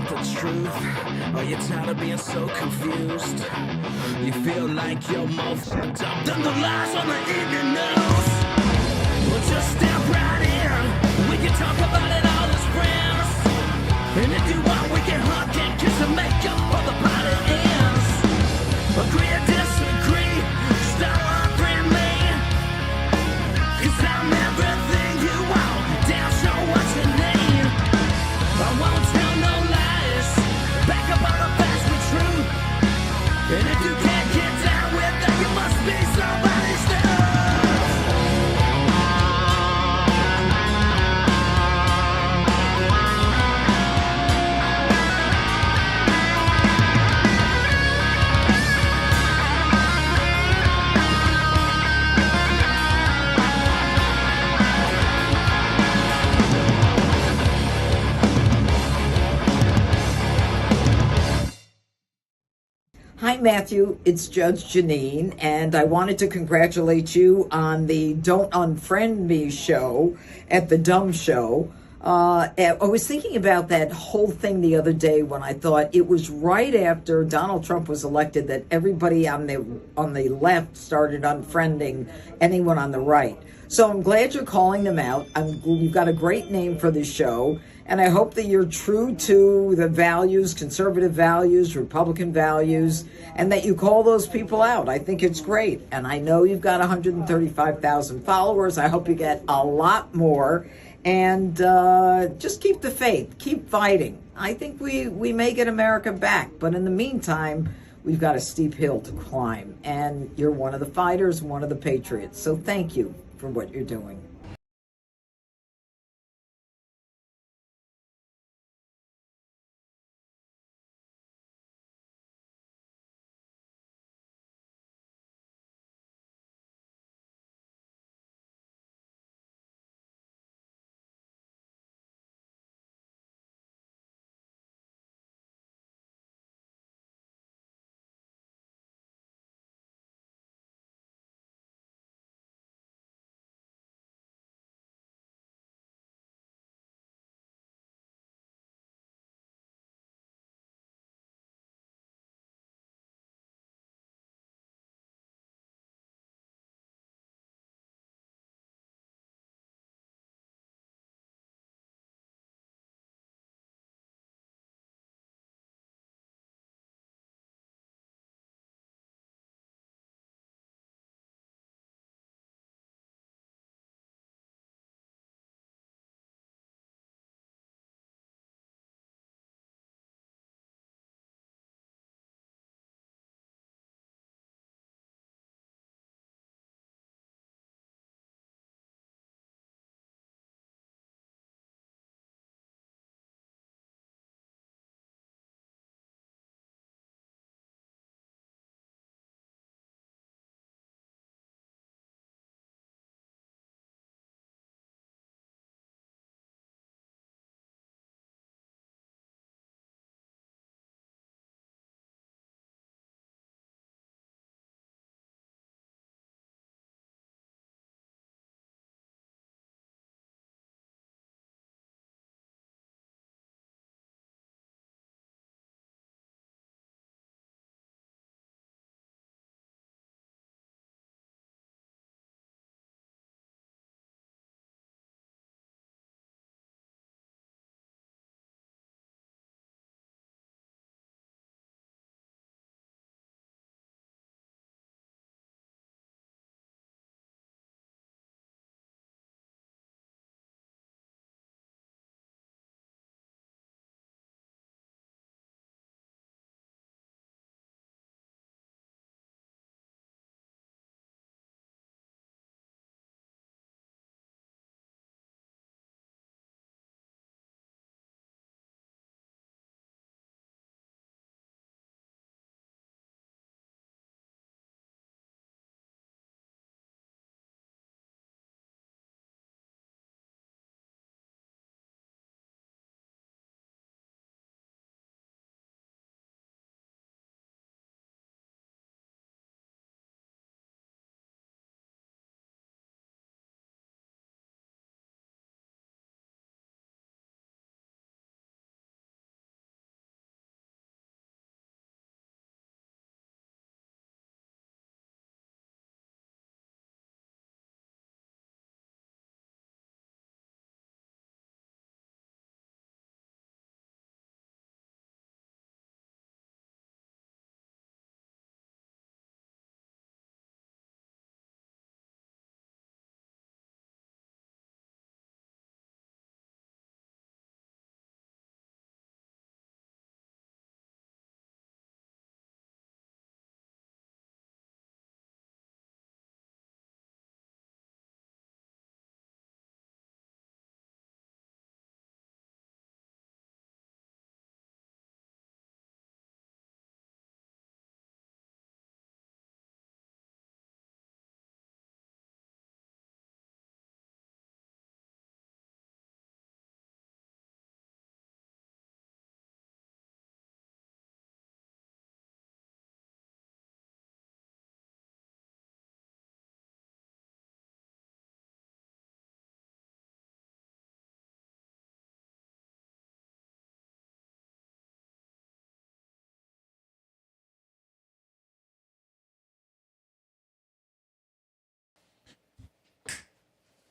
the truth? Are you tired of being so confused? You feel like you're more fucked up than the lies on the evening news? Well, just step right in. We can talk about it all as friends. And if you want, we can hug and kiss and make up for the party ends. Agree or disagree, start offering me. 'Cause I'm everything you want, damn sure what you need. I won't tell no lies, back up on the facts with truth. And if you can't get down with that, you must be somebody's stuff. Hi, Matthew. It's Judge Janine, and I wanted to congratulate you on the Don't Unfriend Me show at the Dumb Show. I was thinking about that whole thing the other day when I thought it was right after Donald Trump was elected that everybody on the left started unfriending anyone on the right. So I'm glad you're calling them out. You've got a great name for the show, and I hope that you're true to the values, conservative values, Republican values, and that you call those people out. I think it's great. And I know you've got 135,000 followers. I hope you get a lot more. And just keep the faith. Keep fighting. I think we may get America back. But in the meantime, we've got a steep hill to climb. And you're one of the fighters, one of the patriots. So thank you for what you're doing.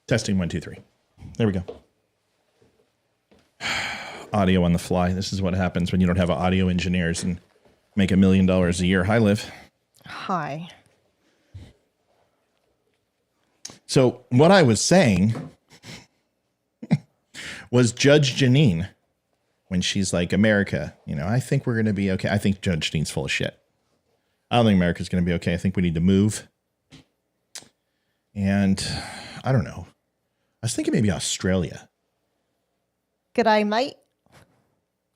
Testing 1, 2, 3. There we go. Audio on the fly. This is what happens when you don't have audio engineers and make $1 million a year. Hi, Liv. Hi. So what I was saying was Judge Janine, when she's like, America, I think we're going to be okay. I think Judge Janine's full of shit. I don't think America's going to be okay. I think we need to move. And I don't know. I was thinking maybe Australia. G'day, mate.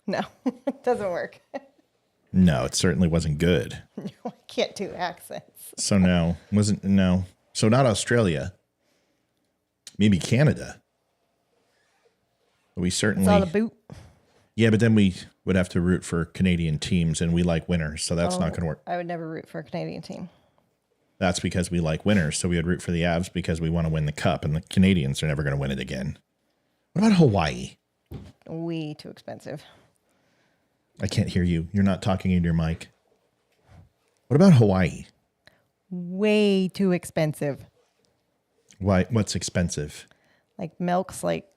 No, it doesn't work. No, it certainly wasn't good. No, I can't do accents. So no. So not Australia. Maybe Canada. We certainly. It's all the boot. Yeah, but then we would have to root for Canadian teams, and we like winners, so that's not going to work. I would never root for a Canadian team. That's because we like winners, so we would root for the Avs because we want to win the cup, and the Canadians are never going to win it again. What about Hawaii? Way too expensive. I can't hear you. You're not talking into your mic. What about Hawaii? Way too expensive. Why? What's expensive? Like milk's like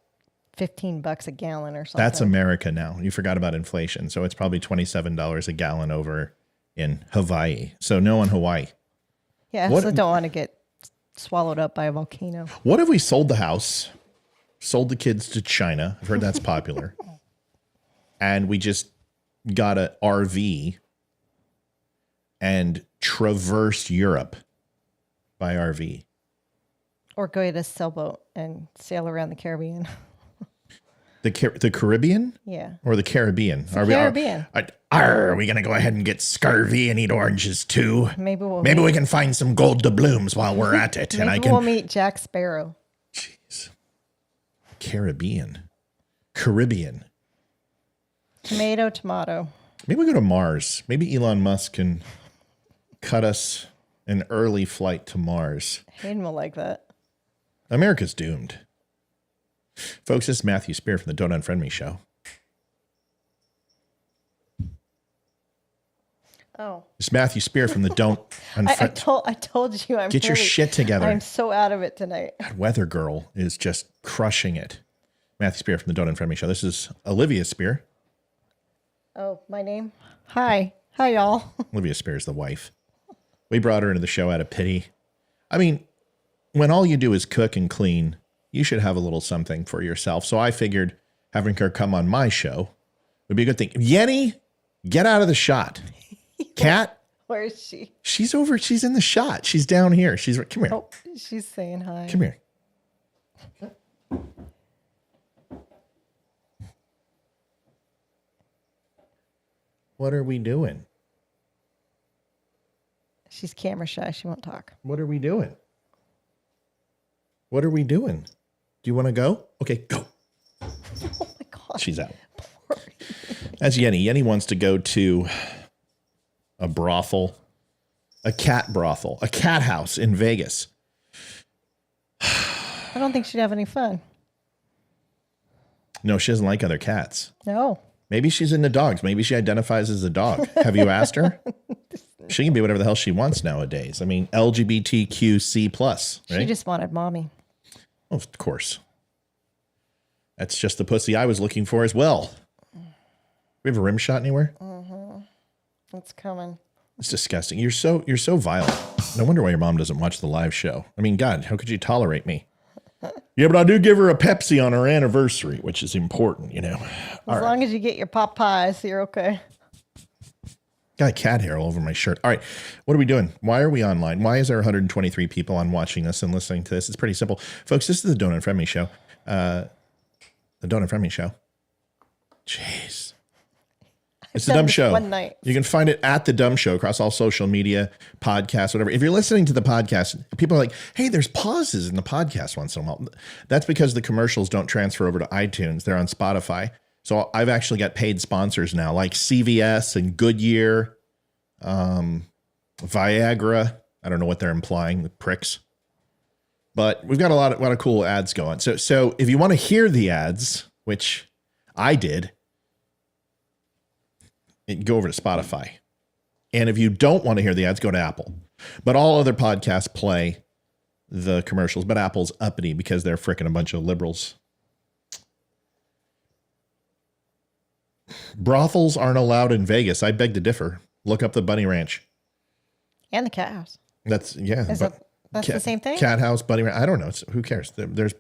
$15 a gallon or something. That's America now. You forgot about inflation, so it's probably $27 a gallon over in Hawaii. So no on Hawaii. Yeah, What- so don't want to get swallowed up by a volcano. What if we sold the house, sold the kids to China? I've heard that's popular. And we just got an RV and traversed Europe by RV. Or go get a sailboat and sail around the Caribbean. The Caribbean? Yeah. Or the Caribbean? Caribbean. Are we going to go ahead and get scurvy and eat oranges too? Maybe we can find some gold doubloons while we're at it. Maybe we'll meet Jack Sparrow. Jeez. Caribbean. Tomato. Maybe we go to Mars. Maybe Elon Musk can cut us an early flight to Mars. Hayden will like that. America's doomed. Folks, this is Matthew Spear from the Don't Unfriend Me show. Oh. It's Matthew Spear from the Don't Unfriend. I told you I'm Get your shit together. I'm so out of it tonight. God, Weather Girl is just crushing it. Matthew Spear from the Don't Unfriend Me show. This is Olivia Spear. Oh, my name? Hi, y'all. Olivia Spear is the wife. We brought her into the show out of pity. I mean, when all you do is cook and clean, you should have a little something for yourself. So I figured having her come on my show would be a good thing. Yenny, get out of the shot. Kat? Where is she? She's in the shot. She's down here. Come here. Oh, she's saying hi. Come here. What are we doing? She's camera shy. She won't talk. What are we doing? Do you want to go? Okay, go. Oh my God. She's out. That's Yenny. Yenny wants to go to a brothel, a cat brothel, a cat house in Vegas. I don't think she'd have any fun. No, she doesn't like other cats. No. Maybe she's into dogs. Maybe she identifies as a dog. Have you asked her? She can be whatever the hell she wants nowadays. I mean, LGBTQC+, right? She just wanted mommy. Oh, of course. That's just the pussy I was looking for as well. We have a rim shot anywhere? It's coming. It's disgusting. You're so violent. No wonder why your mom doesn't watch the live show. I mean, God, how could you tolerate me? Yeah, but I do give her a Pepsi on her anniversary, which is important, As long as you get your pot pies, you're okay. Got a cat hair all over my shirt. All right, what are we doing? Why are we online? Why is there 123 people on watching this and listening to this? It's pretty simple. Folks, this is the Don't Unfriend Me show. The Don't Unfriend Me show. Jeez. It's the Dumb Show. One night. You can find it at the Dumb Show across all social media, podcasts, whatever. If you're listening to the podcast, people are like, hey, there's pauses in the podcast once in a while. That's because the commercials don't transfer over to iTunes. They're on Spotify. So I've actually got paid sponsors now, like CVS and Goodyear, Viagra. I don't know what they're implying, the pricks. But we've got a lot of cool ads going. So if you want to hear the ads, which I did, go over to Spotify. And if you don't want to hear the ads, go to Apple. But all other podcasts play the commercials, but Apple's uppity because they're fricking a bunch of liberals. Brothels aren't allowed in Vegas. I beg to differ. Look up the Bunny Ranch. And the cat house. That's the same thing? Cat house, Bunny Ranch. I don't know. Who cares? There's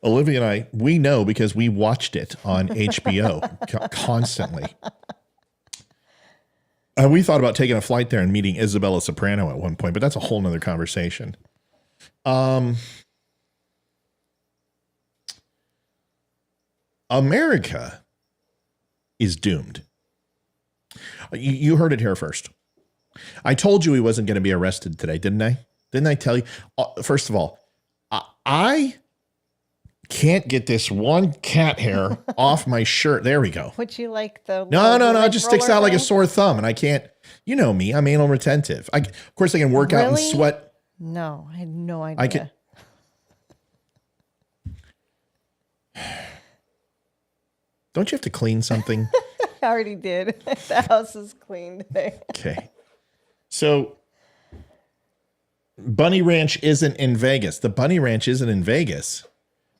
Olivia and I, we know because we watched it on HBO constantly. And we thought about taking a flight there and meeting Isabella Soprano at one point, but that's a whole nother conversation. America is doomed. You heard it here first. I told you he wasn't going to be arrested today, didn't I? Didn't I tell you? First of all, I can't get this one cat hair off my shirt. There we go. Would you like the... No. It just sticks out like a sore thumb, and I can't... You know me. I'm anal retentive. Of course, I can work out and sweat. No, I had no idea. Don't you have to clean something? I already did. The house is clean today. Okay. So, Bunny Ranch isn't in Vegas. The Bunny Ranch isn't in Vegas.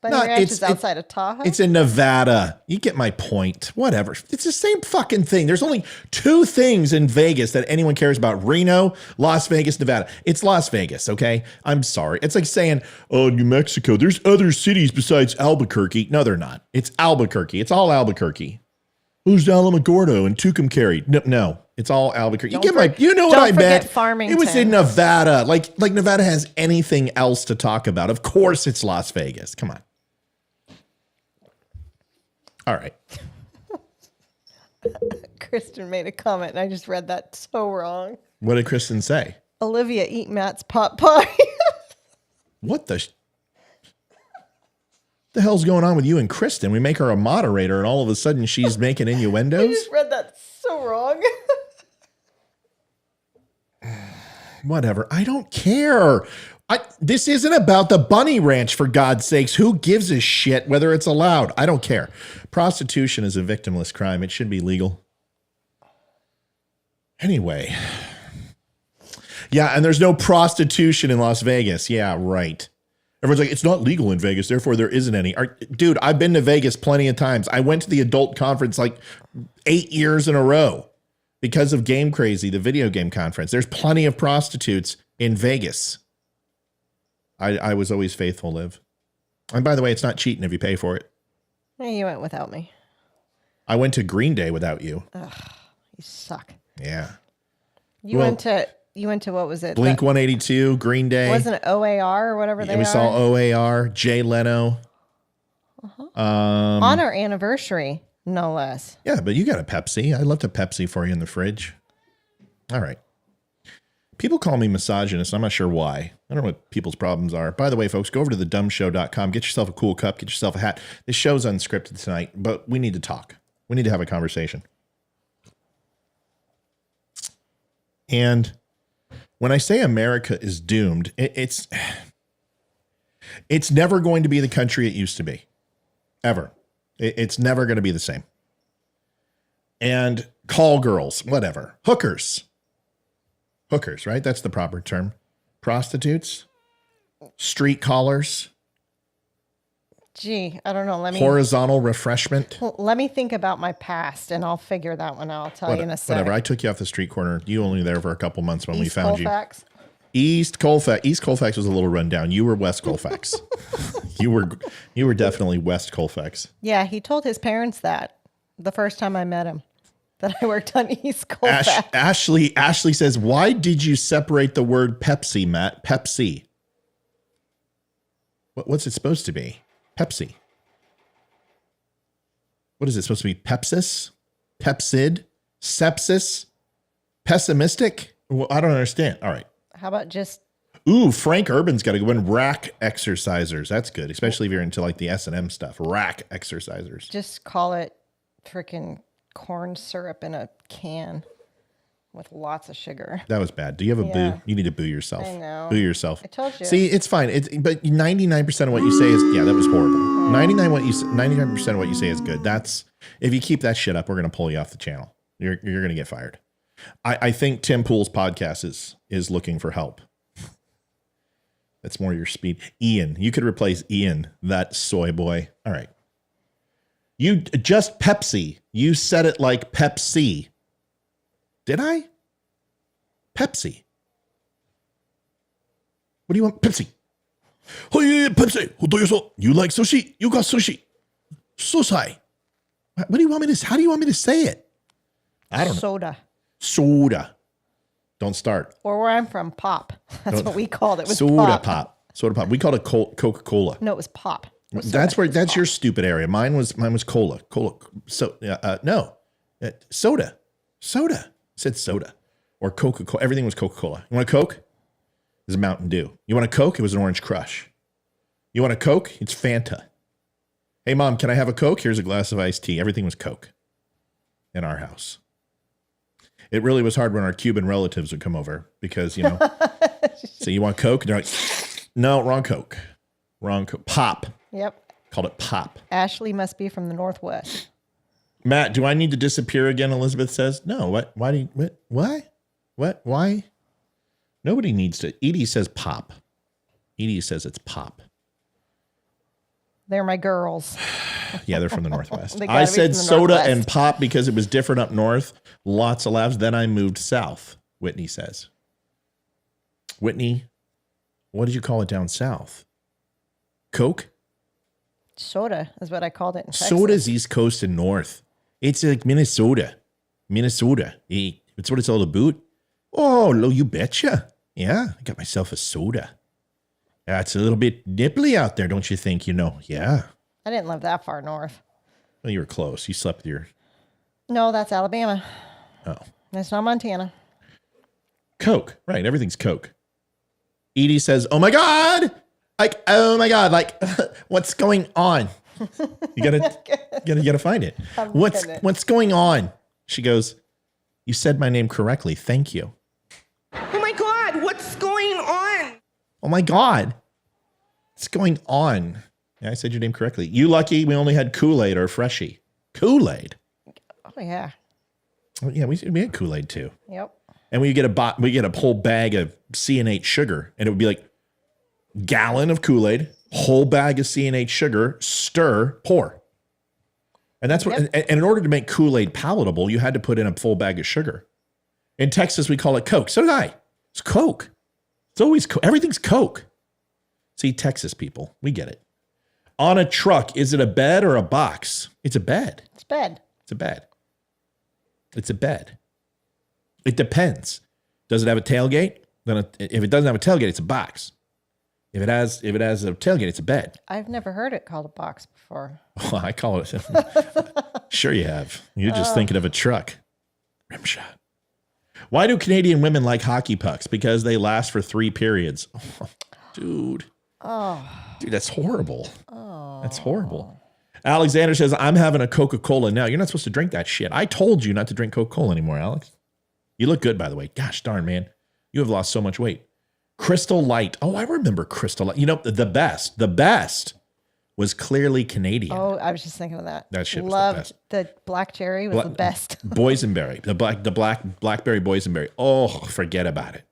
Bunny Ranch is outside of Tahoe? It's in Nevada. You get my point. Whatever. It's the same fucking thing. There's only two things in Vegas that anyone cares about. Reno, Las Vegas, Nevada. It's Las Vegas, okay? I'm sorry. It's like saying, oh, New Mexico, there's other cities besides Albuquerque. No, they're not. It's Albuquerque. It's all Albuquerque. Who's Alamogordo and Tucumcari? No. It's all Albuquerque. You know what I bet? Farmington. It was in Nevada. Like Nevada has anything else to talk about. Of course it's Las Vegas. Come on. All right. Kristen made a comment, and I just read that so wrong. What did Kristen say? Olivia, eat Matt's pot pie. What the hell's going on with you and Kristen? We make her a moderator, and all of a sudden she's making innuendos? I just read that so wrong. Whatever. I don't care. This isn't about the Bunny Ranch, for God's sakes. Who gives a shit whether it's allowed? I don't care. Prostitution is a victimless crime. It should be legal. Anyway. Yeah, and there's no prostitution in Las Vegas. Yeah, right. Everyone's like, it's not legal in Vegas, therefore there isn't any. Dude, I've been to Vegas plenty of times. I went to the adult conference like 8 years in a row because of Game Crazy, the video game conference. There's plenty of prostitutes in Vegas. I was always faithful, Liv. And by the way, it's not cheating if you pay for it. Hey, you went without me. I went to Green Day without you. Ugh, you suck. Yeah. You went to what was it? Blink 182, Green Day. Wasn't it OAR or whatever they are? We saw OAR, Jay Leno. On our anniversary, no less. Yeah, but you got a Pepsi. I left a Pepsi for you in the fridge. All right. People call me misogynist. I'm not sure why. I don't know what people's problems are. By the way, folks, go over to thedumbshow.com. Get yourself a cool cup. Get yourself a hat. This show's unscripted tonight, but we need to talk. We need to have a conversation. And when I say America is doomed, it's never going to be the country it used to be. Ever. It's never going to be the same. And call girls, whatever. Hookers, right? That's the proper term. Prostitutes, street callers. Gee, I don't know. Horizontal refreshment. Let me think about my past, and I'll figure that one out. I'll tell you in a second. Whatever. I took you off the street corner. You only there for a couple months when we found Colfax. you. East Colfax was a little rundown. You were West Colfax. you were definitely West Colfax. Yeah, he told his parents that the first time I met him, that I worked on East Colfax. Ashley says, why did you separate the word Pepsi, Matt? Pepsi. What's it supposed to be? Pepsi. What is it supposed to be? Pepsis? Pepsid? Sepsis? Pessimistic? Well, I don't understand. All right. How about just... Ooh, Frank Urban's got to go in. Rack exercisers. That's good, especially if you're into like the S&M stuff. Rack exercisers. Just call it freaking corn syrup in a can with lots of sugar. That was bad. Do you have a boo? You need to boo yourself. I know. Boo yourself. I told you. See, it's fine. But 99% of what you say is, yeah, that was horrible. 99% of what you say is good. That's, if you keep that shit up, we're going to pull you off the channel. You're going to get fired. I think Tim Pool's podcast is looking for help. That's more your speed. Ian. You could replace Ian, that soy boy. All right. You just Pepsi. You said it like Pepsi. Did I? Pepsi. What do you want? Pepsi. Oh, yeah, Pepsi. You like sushi? You got sushi. Sosai. What do you want me to? How do you want me to say it? I don't know. Soda. Soda. Don't start. Or where I'm from, pop. That's what we called it. Was soda pop. Soda pop. We called it Coca-Cola. No, it was pop. It was that's soda. where. That's your stupid area. Mine was cola. So no, soda. Soda. I said soda or Coca-Cola. Everything was Coca-Cola. You want a Coke? It was a Mountain Dew. You want a Coke? It was an Orange Crush. You want a Coke? It's Fanta. Hey, Mom, can I have a Coke? Here's a glass of iced tea. Everything was Coke in our house. It really was hard when our Cuban relatives would come over because, you know, so you want Coke? And they're like, no, wrong Coke. Wrong Coke. Pop. Yep. Called it pop. Ashley must be from the Northwest. Matt, do I need to disappear again? Elizabeth says, no. What? Why do you, what? Why? What? Why? Nobody needs to. Edie says pop. Edie says it's pop. They're my girls. Yeah, they're from the Northwest. They gotta I be said from the soda Northwest. and pop because it was different up north. Lots of laughs. Then I moved south, Whitney says. Whitney, what did you call it down south? Coke? Soda is what I called it in Texas. Soda's East Coast and North. It's like Minnesota. Minnesota. It's what it's all about. Oh, you betcha. Yeah, I got myself a soda. Yeah, it's a little bit nipply out there, don't you think? You know, yeah. I didn't live that far north. Well, you were close. You slept with your... No, that's Alabama. Oh. That's not Montana. Coke. Right, everything's Coke. Edie says, oh my God! Like, oh my God, like, what's going on? You gotta find it. What's going on? She goes, you said my name correctly. Thank you. Oh my God, what's going on? Oh my God. What's going on? Yeah, I said your name correctly. You lucky we only had Kool-Aid or Freshie. Kool-Aid? Oh, yeah. Oh, yeah, we had Kool-Aid too. Yep. And we get a whole bag of C&H sugar, and it would be like gallon of Kool-Aid, whole bag of C&H sugar, stir, pour. And that's what, and in order to make Kool-Aid palatable, you had to put in a full bag of sugar. In Texas, we call it Coke. So did I. It's Coke. It's always Coke. Everything's Coke. See, Texas people, we get it. On a truck, is it a bed or a box? It's a bed. It's bed. It's a bed. It's a bed. It depends. Does it have a tailgate? Then if it doesn't have a tailgate, it's a box. If it has a tailgate, it's a bed. I've never heard it called a box before. Well, I call it. Sure you have. You're just thinking of a truck. Rim shot. Why do Canadian women like hockey pucks? Because they last for 3 periods. Oh, dude. Dude, that's horrible. That's horrible. Alexander says, I'm having a Coca-Cola now. You're not supposed to drink that shit. I told you not to drink Coca-Cola anymore, Alex. You look good, by the way. Gosh darn, man. You have lost so much weight. Crystal Light. Oh, I remember Crystal Light. You know, the best was clearly Canadian. Oh, I was just thinking of that. That shit was Loved the best. the black cherry was the best. Boysenberry. The blackberry boysenberry. Oh, forget about it.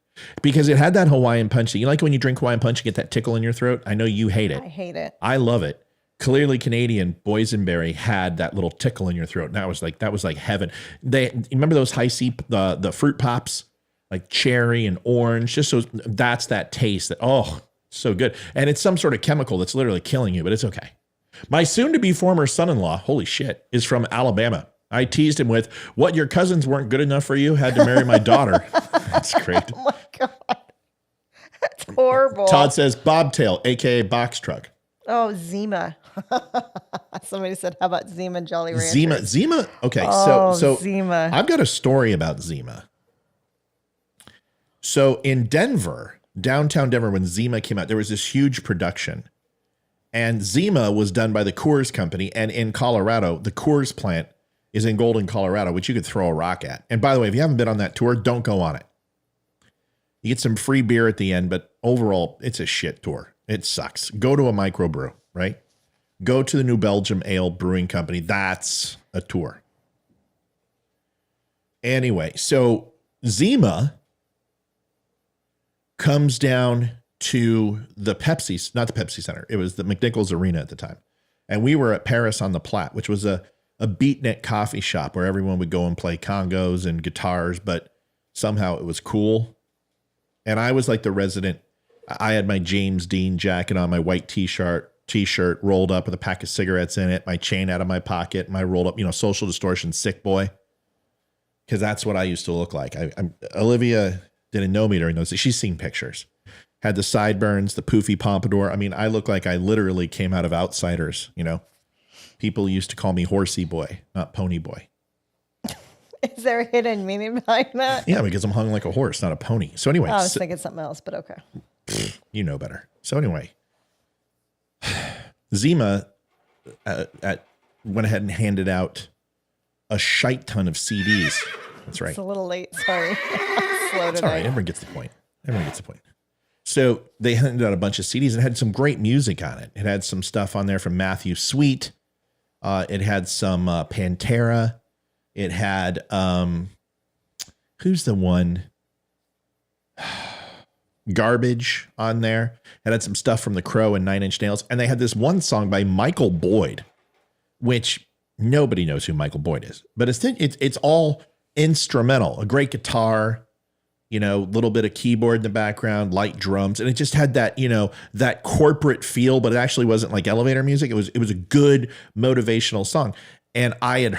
Because it had that Hawaiian punch. You like when you drink Hawaiian punch, you get that tickle in your throat? I know you hate it. I hate it. I love it. Clearly Canadian boysenberry had that little tickle in your throat. And that was like heaven. You remember those high C, the fruit pops? Like cherry and orange, just so that's that taste that, oh, so good. And it's some sort of chemical that's literally killing you, but it's okay. My soon-to-be former son-in-law, holy shit, is from Alabama. I teased him with, what, your cousins weren't good enough for you? Had to marry my daughter. That's great. Oh my God. That's horrible. Todd says, bobtail, a.k.a. box truck. Oh, Zima. Somebody said, how about Zima Jolly Ranchers? Zima? Okay, Oh, so Zima. I've got a story about Zima. So in Denver, downtown Denver, when Zima came out, there was this huge production. And Zima was done by the Coors Company. And in Colorado, the Coors plant is in Golden, Colorado, which you could throw a rock at. And by the way, if you haven't been on that tour, don't go on it. You get some free beer at the end, but overall, it's a shit tour. It sucks. Go to a microbrew, right? Go to the New Belgium Ale Brewing Company. That's a tour. Anyway, so Zima comes down to the Pepsi, not the Pepsi Center. It was the McNichols Arena at the time. And we were at Paris on the Platte, which was a beatnik coffee shop where everyone would go and play congos and guitars, but somehow it was cool. And I was like the resident. I had my James Dean jacket on, my white t-shirt rolled up with a pack of cigarettes in it, my chain out of my pocket, my rolled up, Social Distortion sick boy. Because that's what I used to look like. Olivia didn't know me during those days. She's seen pictures. Had the sideburns, the poofy pompadour. I mean, I look like I literally came out of Outsiders, People used to call me horsey boy, not pony boy. Is there a hidden meaning behind that? Yeah, because I'm hung like a horse, not a pony. So anyway. I was thinking something else, but okay. You know better. So anyway. Zima went ahead and handed out a shite ton of CDs. That's right. It's a little late. Sorry. Slow It's all right. Everyone gets the point. So they handed out a bunch of CDs and had some great music on it. It had some stuff on there from Matthew Sweet. It had some Pantera. It had, who's the one? Garbage on there. It had some stuff from The Crow and Nine Inch Nails. And they had this one song by Michael Boyd, which nobody knows who Michael Boyd is. But it's all instrumental. A great guitar, little bit of keyboard in the background, light drums. And it just had that, that corporate feel, but it actually wasn't like elevator music. It was a good motivational song. And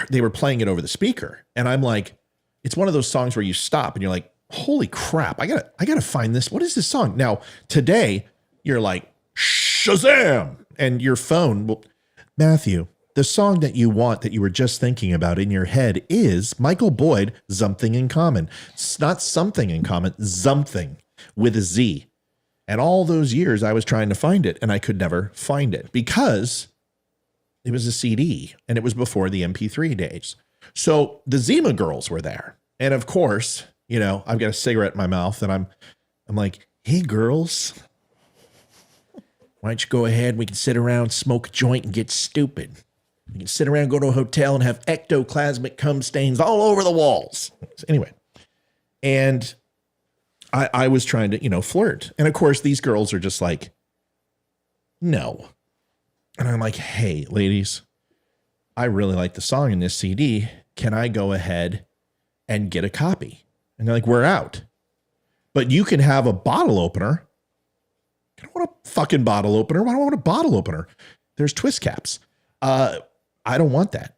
they were playing it over the speaker. And I'm like, it's one of those songs where you stop and you're like, holy crap, I gotta find this. What is this song? Now, today, you're like, Shazam! And your phone will, Matthew, the song that you want that you were just thinking about in your head is Michael Boyd, Something in Common. It's not something in common, something with a Z. And all those years I was trying to find it and I could never find it because it was a CD and it was before the MP3 days. So the Zima girls were there. And of course, I've got a cigarette in my mouth and I'm like, hey girls, why don't you go ahead? We can sit around, smoke a joint and get stupid. We can sit around, go to a hotel and have ectoplasmic cum stains all over the walls. So anyway, and I was trying to, flirt. And of course, these girls are just like, no. And I'm like, hey, ladies, I really like the song in this CD. Can I go ahead and get a copy? And they're like, we're out. But you can have a bottle opener. I don't want a fucking bottle opener. Why do I want a bottle opener? There's twist caps. I don't want that.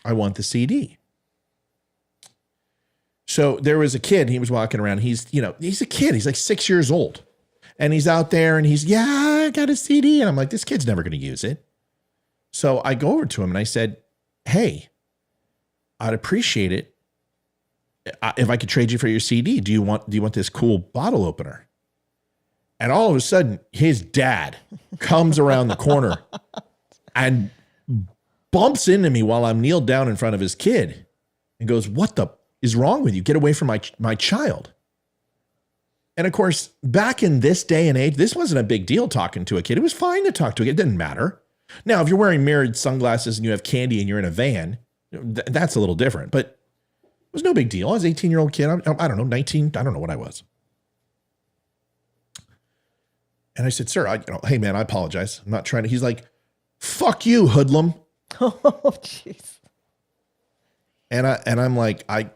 I want the CD. So there was a kid. He was walking around. He's a kid. He's like 6 years old. And he's out there and I got a CD. And I'm like, this kid's never going to use it. So I go over to him and I said, hey, I'd appreciate it if I could trade you for your CD. Do you want this cool bottle opener? And all of a sudden, his dad comes around the corner and bumps into me while I'm kneeled down in front of his kid and goes, what the is wrong with you? Get away from my child. And of course, back in this day and age, this wasn't a big deal talking to a kid. It was fine to talk to a kid. It didn't matter. Now, if you're wearing mirrored sunglasses and you have candy and you're in a van, that's a little different. But it was no big deal. I was an 18-year-old kid. I don't know, 19. I don't know what I was. And I said, sir, hey, man, I apologize. I'm not trying to. He's like, fuck you, hoodlum. Oh, jeez. And I'm like, I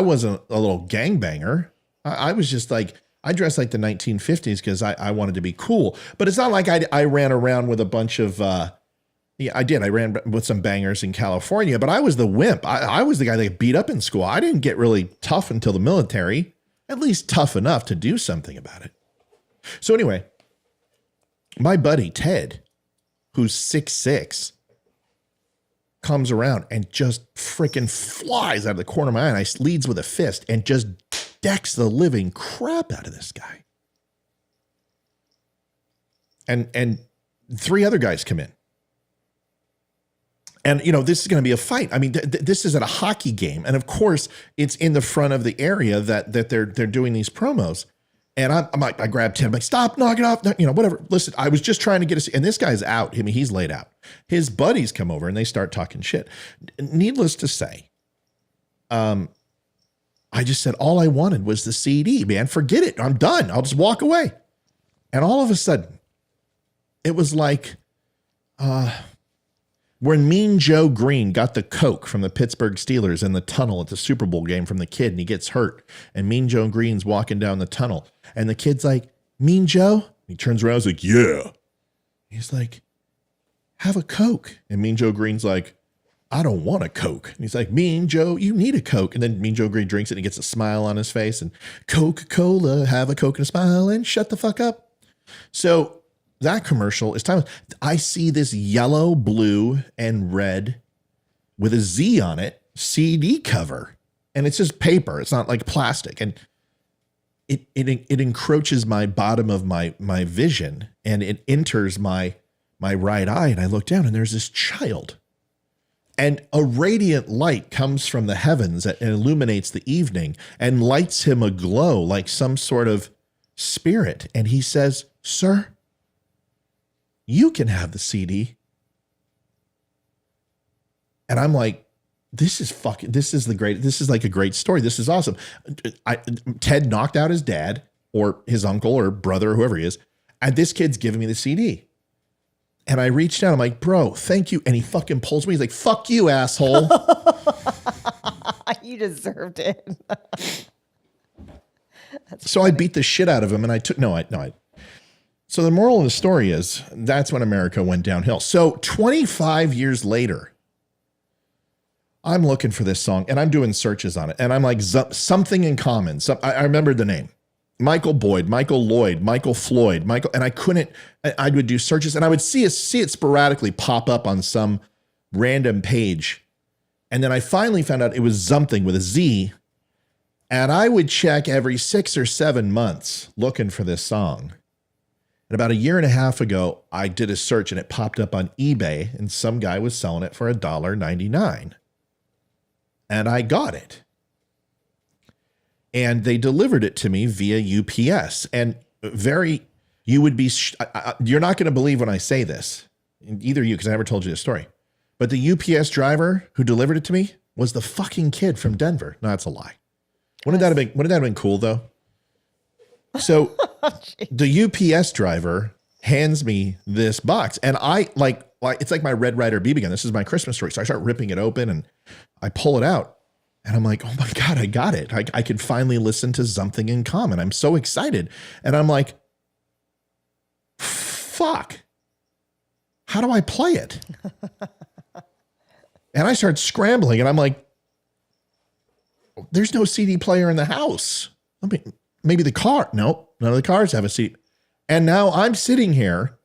wasn't a little gangbanger. I was just like, I dressed like the 1950s because I wanted to be cool. But it's not like I ran around with a bunch of, I did. I ran with some bangers in California, but I was the wimp. I was the guy that got beat up in school. I didn't get really tough until the military, at least tough enough to do something about it. So anyway, my buddy Ted, who's 6'6", comes around and just freaking flies out of the corner of my eye. And I leads with a fist and just decks the living crap out of this guy. And three other guys come in. And, this is going to be a fight. I mean, this is at a hockey game. And of course, it's in the front of the area that they're doing these promos. And I'm like, I grabbed Ted. I'm like, stop, knock it off. Whatever. Listen, I was just trying to get and this guy's out. I mean, he's laid out. His buddies come over and they start talking shit. Needless to say, I just said, all I wanted was the CD, man. Forget it. I'm done. I'll just walk away. And all of a sudden, it was like when Mean Joe Green got the Coke from the Pittsburgh Steelers in the tunnel at the Super Bowl game from the kid, and he gets hurt. And Mean Joe Green's walking down the tunnel. And the kid's like, Mean Joe? He turns around, he's like, yeah. He's like, have a Coke. And Mean Joe Green's like, I don't want a Coke. And he's like, Mean Joe, you need a Coke. And then Mean Joe Green drinks it and he gets a smile on his face. And Coca-Cola, have a Coke and a smile and shut the fuck up. So that commercial is time. I see this yellow, blue, and red with a Z on it CD cover. And it's just paper. It's not like plastic. And it encroaches my bottom of my vision, and it enters my right eye. And I look down and there's this child. And a radiant light comes from the heavens and illuminates the evening and lights him aglow like some sort of spirit. And he says, sir, you can have the CD. And I'm like, this is like a great story. This is awesome. Ted knocked out his dad or his uncle or brother or whoever he is. And this kid's giving me the CD. And I reached out. I'm like, bro, thank you. And he fucking pulls me. He's like, fuck you, asshole. You deserved it. So I beat the shit out of him. And I took, so the moral of the story is that's when America went downhill. So 25 years later, I'm looking for this song and I'm doing searches on it. And I'm like, something in common. I remembered the name. Michael Boyd, Michael Lloyd, Michael Floyd, and I would do searches and I would see it sporadically pop up on some random page. And then I finally found out it was something with a Z. And I would check every 6 or 7 months looking for this song. And about a year and a half ago, I did a search and it popped up on eBay and some guy was selling it for $1.99. And I got it. And they delivered it to me via UPS. And you would be, you're not going to believe when I say this, either you, because I never told you this story. But the UPS driver who delivered it to me was the fucking kid from Denver. No, that's a lie. Wouldn't that have been cool though? So the UPS driver hands me this box, and I like it's like my Red Ryder BB gun. This is my Christmas story. So I start ripping it open and I pull it out. And I'm like, oh my God, I got it. I could finally listen to something in common. I'm so excited. And I'm like, fuck, how do I play it? And I start scrambling and I'm like, there's no CD player in the house. I mean, maybe the car. Nope, none of the cars have a CD. And now I'm sitting here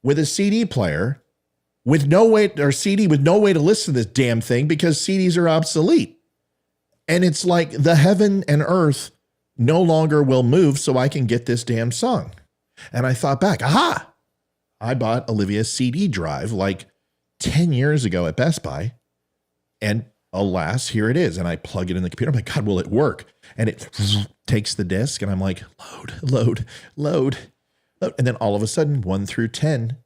with a CD player with no way to listen to this damn thing because CDs are obsolete. And it's like the heaven and earth no longer will move so I can get this damn song. And I thought back, aha, I bought Olivia's CD drive like 10 years ago at Best Buy. And alas, here it is. And I plug it in the computer. I'm like, God, will it work? And it takes the disc and I'm like, load. And then all of a sudden, 1 through 10,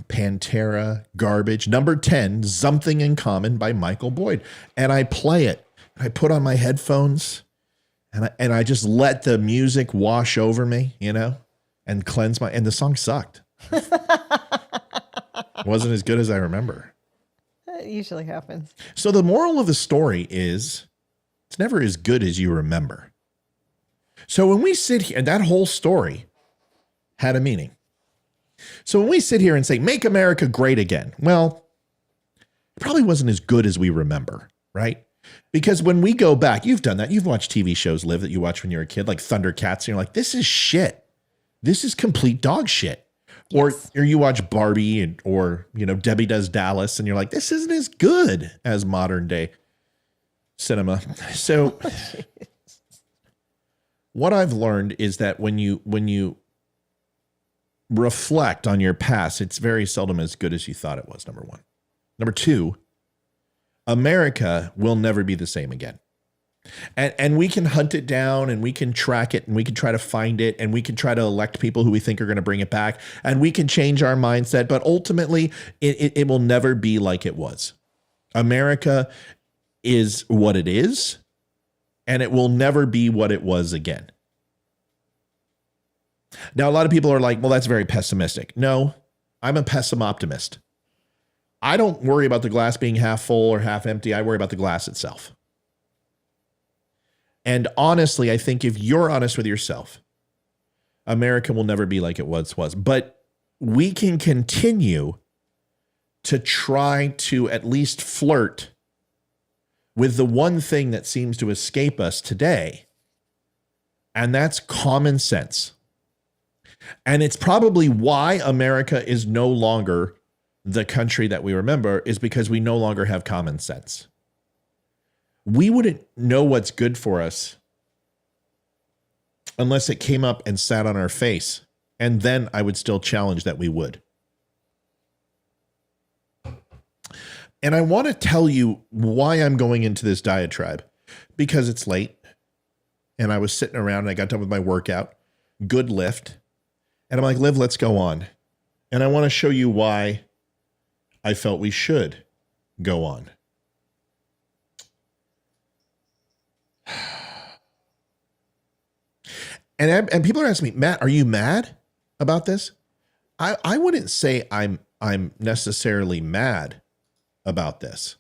Pantera, Garbage, number 10, Something in Common by Michael Boyd. And I play it. I put on my headphones and I just let the music wash over me, and cleanse and the song sucked. It wasn't as good as I remember. It usually happens. So the moral of the story is it's never as good as you remember. So when we sit here, and that whole story had a meaning. So when we sit here and say, make America great again, well, it probably wasn't as good as we remember, right? Because when we go back, you've done that. You've watched TV shows, Liv, that you watched when you were a kid, like Thundercats, and you're like, this is shit. This is complete dog shit. Yes. Or you watch Barbie or Debbie Does Dallas, and you're like, this isn't as good as modern day cinema. So what I've learned is that when you reflect on your past, it's very seldom as good as you thought it was, number one. Number two, America will never be the same again. And we can hunt it down and we can track it and we can try to find it and we can try to elect people who we think are going to bring it back and we can change our mindset. But ultimately, it will never be like it was. America is what it is. and it will never be what it was again. Now, a lot of people are like, well, that's very pessimistic. No, I'm a pessimoptimist. I don't worry about the glass being half full or half empty. I worry about the glass itself. And honestly, I think if you're honest with yourself, America will never be like it once was. But we can continue to try to at least flirt with the one thing that seems to escape us today, and that's common sense. And it's probably why America is no longer the country that we remember, is because we no longer have common sense. We wouldn't know what's good for us unless it came up and sat on our face. And then I would still challenge that we would. And I want to tell you why I'm going into this diatribe, because it's late and I was sitting around and I got done with my workout, good lift. And I'm like, Liv, let's go on. And I want to show you why I felt we should go on. And people are asking me, Matt, are you mad about this? I wouldn't say I'm necessarily mad about this,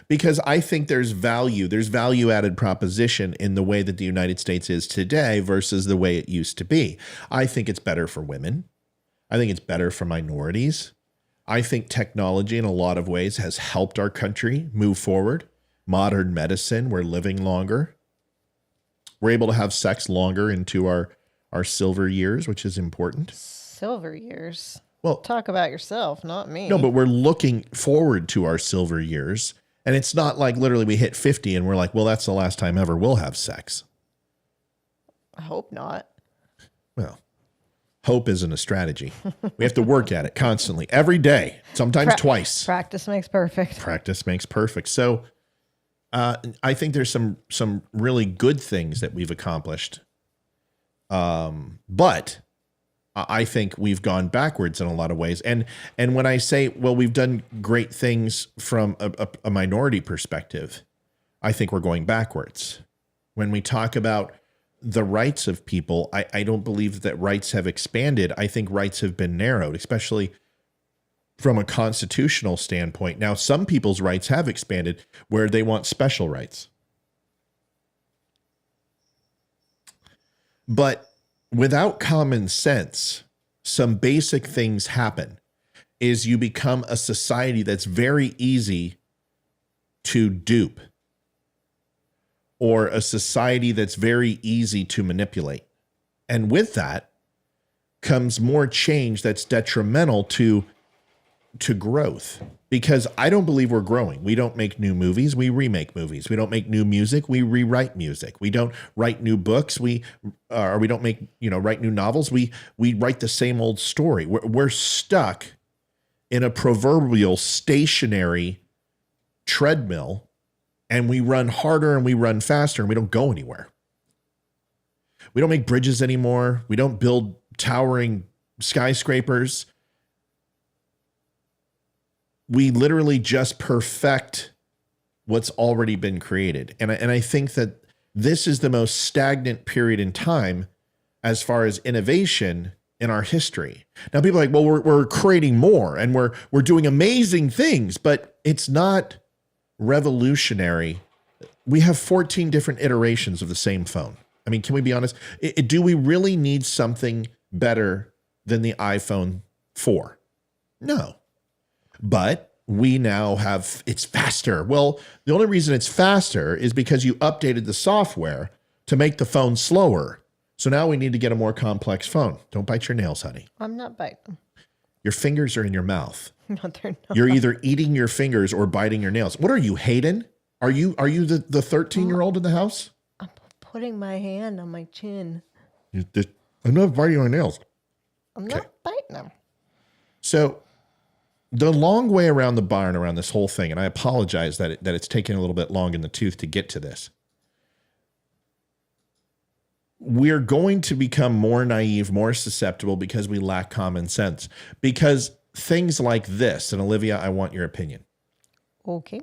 because I think there's value added proposition in the way that the United States is today versus the way it used to be. I think it's better for women. I think it's better for minorities. I think technology in a lot of ways has helped our country move forward. Modern medicine, we're living longer. We're able to have sex longer into our silver years, which is important. Silver years? Well, talk about yourself, not me. No, but we're looking forward to our silver years. And it's not like literally we hit 50 and we're like, well, that's the last time ever we'll have sex. I hope not. Well, hope isn't a strategy. We have to work at it constantly, every day, sometimes twice. Practice makes perfect. Practice makes perfect. So I think there's some really good things that we've accomplished. But I think we've gone backwards in a lot of ways. And when I say, well, we've done great things from a minority perspective, I think we're going backwards. When we talk about the rights of people, I don't believe that rights have expanded. I think rights have been narrowed, especially from a constitutional standpoint. Now, some people's rights have expanded where they want special rights. But without common sense, some basic things happen. Is you become a society that's very easy to dupe, or a society that's very easy to manipulate. And with that comes more change that's detrimental to growth, because I don't believe we're growing. We don't make new movies, we remake movies. We don't make new music, we rewrite music. We don't write new books, we don't make, write new novels. We write the same old story. We're stuck in a proverbial stationary treadmill, and we run harder and we run faster and we don't go anywhere. We don't make bridges anymore. We don't build towering skyscrapers. We literally just perfect what's already been created. And I think that this is the most stagnant period in time as far as innovation in our history. Now, people are like, well, we're creating more and we're doing amazing things, but it's not revolutionary. We have 14 different iterations of the same phone. I mean, can we be honest? Do we really need something better than the iPhone 4? No. But we now have, it's faster. Well, the only reason it's faster is because you updated the software to make the phone slower. So now we need to get a more complex phone. Don't bite your nails, honey. I'm not biting them. Your fingers are in your mouth. No, they're not. You're either eating your fingers or biting your nails. What are you, Hayden? Are you the 13-year-old in the house? I'm putting my hand on my chin. I'm not biting my nails. I'm not biting them. So the long way around the barn around this whole thing, and I apologize that it's taken a little bit long in the tooth to get to this. We're going to become more naive, more susceptible because we lack common sense. Because things like this, and Olivia, I want your opinion. Okay.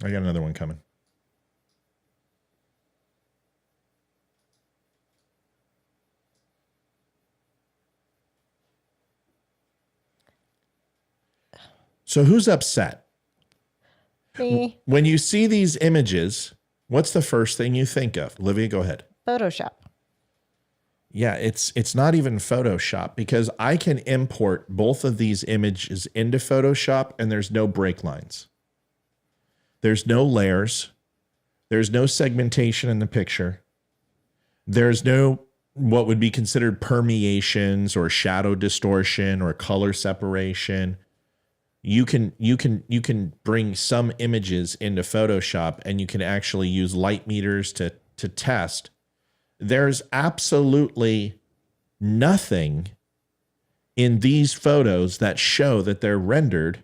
I got another one coming. So who's upset? Me. When you see these images, what's the first thing you think of? Olivia, go ahead. Photoshop. Yeah, it's not even Photoshop because I can import both of these images into Photoshop and there's no break lines. There's no layers. There's no segmentation in the picture. There's no what would be considered permeations or shadow distortion or color separation. You can bring some images into Photoshop and you can actually use light meters to test. There's absolutely nothing in these photos that show that they're rendered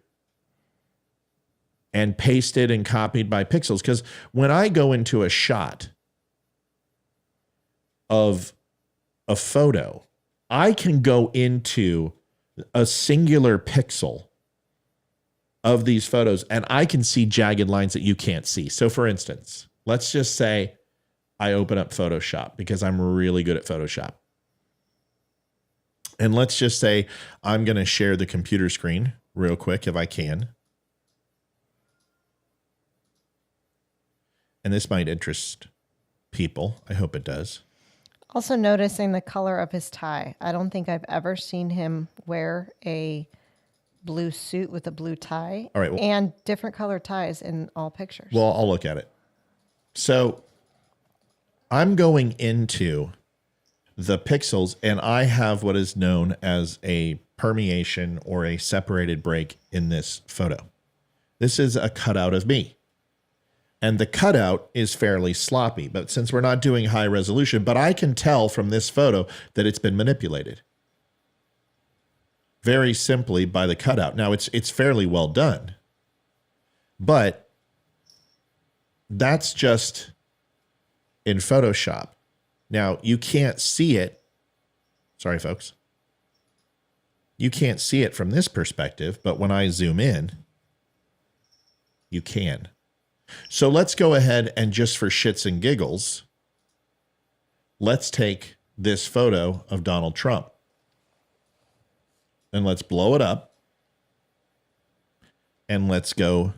and pasted and copied by pixels. Because when I go into a shot of a photo, I can go into a singular pixel of these photos and I can see jagged lines that you can't see. So for instance, let's just say I open up Photoshop because I'm really good at Photoshop. And let's just say I'm going to share the computer screen real quick if I can. And this might interest people. I hope it does. Also noticing the color of his tie. I don't think I've ever seen him wear a blue suit with a blue tie. All right. Well, and different color ties in all pictures. well, I'll look at it. So I'm going into the pixels and I have what is known as a permeation or a separated break in this photo. This is a cutout of me. And the cutout is fairly sloppy, but since we're not doing high resolution, but I can tell from this photo that it's been manipulated very simply by the cutout. Now it's fairly well done, but that's just in Photoshop. Now you can't see it. Sorry, folks. You can't see it from this perspective, but when I zoom in, you can. So let's go ahead and just for shits and giggles, let's take this photo of Donald Trump and let's blow it up and let's go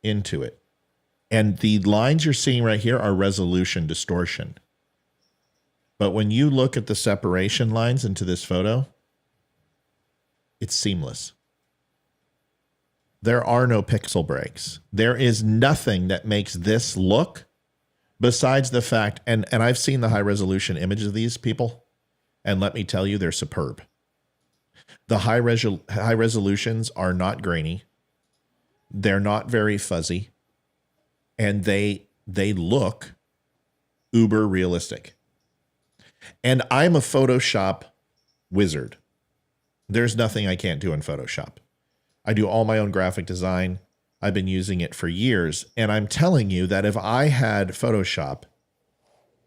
into it. And the lines you're seeing right here are resolution distortion. But when you look at the separation lines into this photo, it's seamless. There are no pixel breaks. There is nothing that makes this look besides the fact, and I've seen the high resolution images of these people, and let me tell you, they're superb. The high resolutions are not grainy. They're not very fuzzy. And they look uber realistic. And I'm a Photoshop wizard. There's nothing I can't do in Photoshop. I do all my own graphic design. I've been using it for years. And I'm telling you that if I had Photoshop,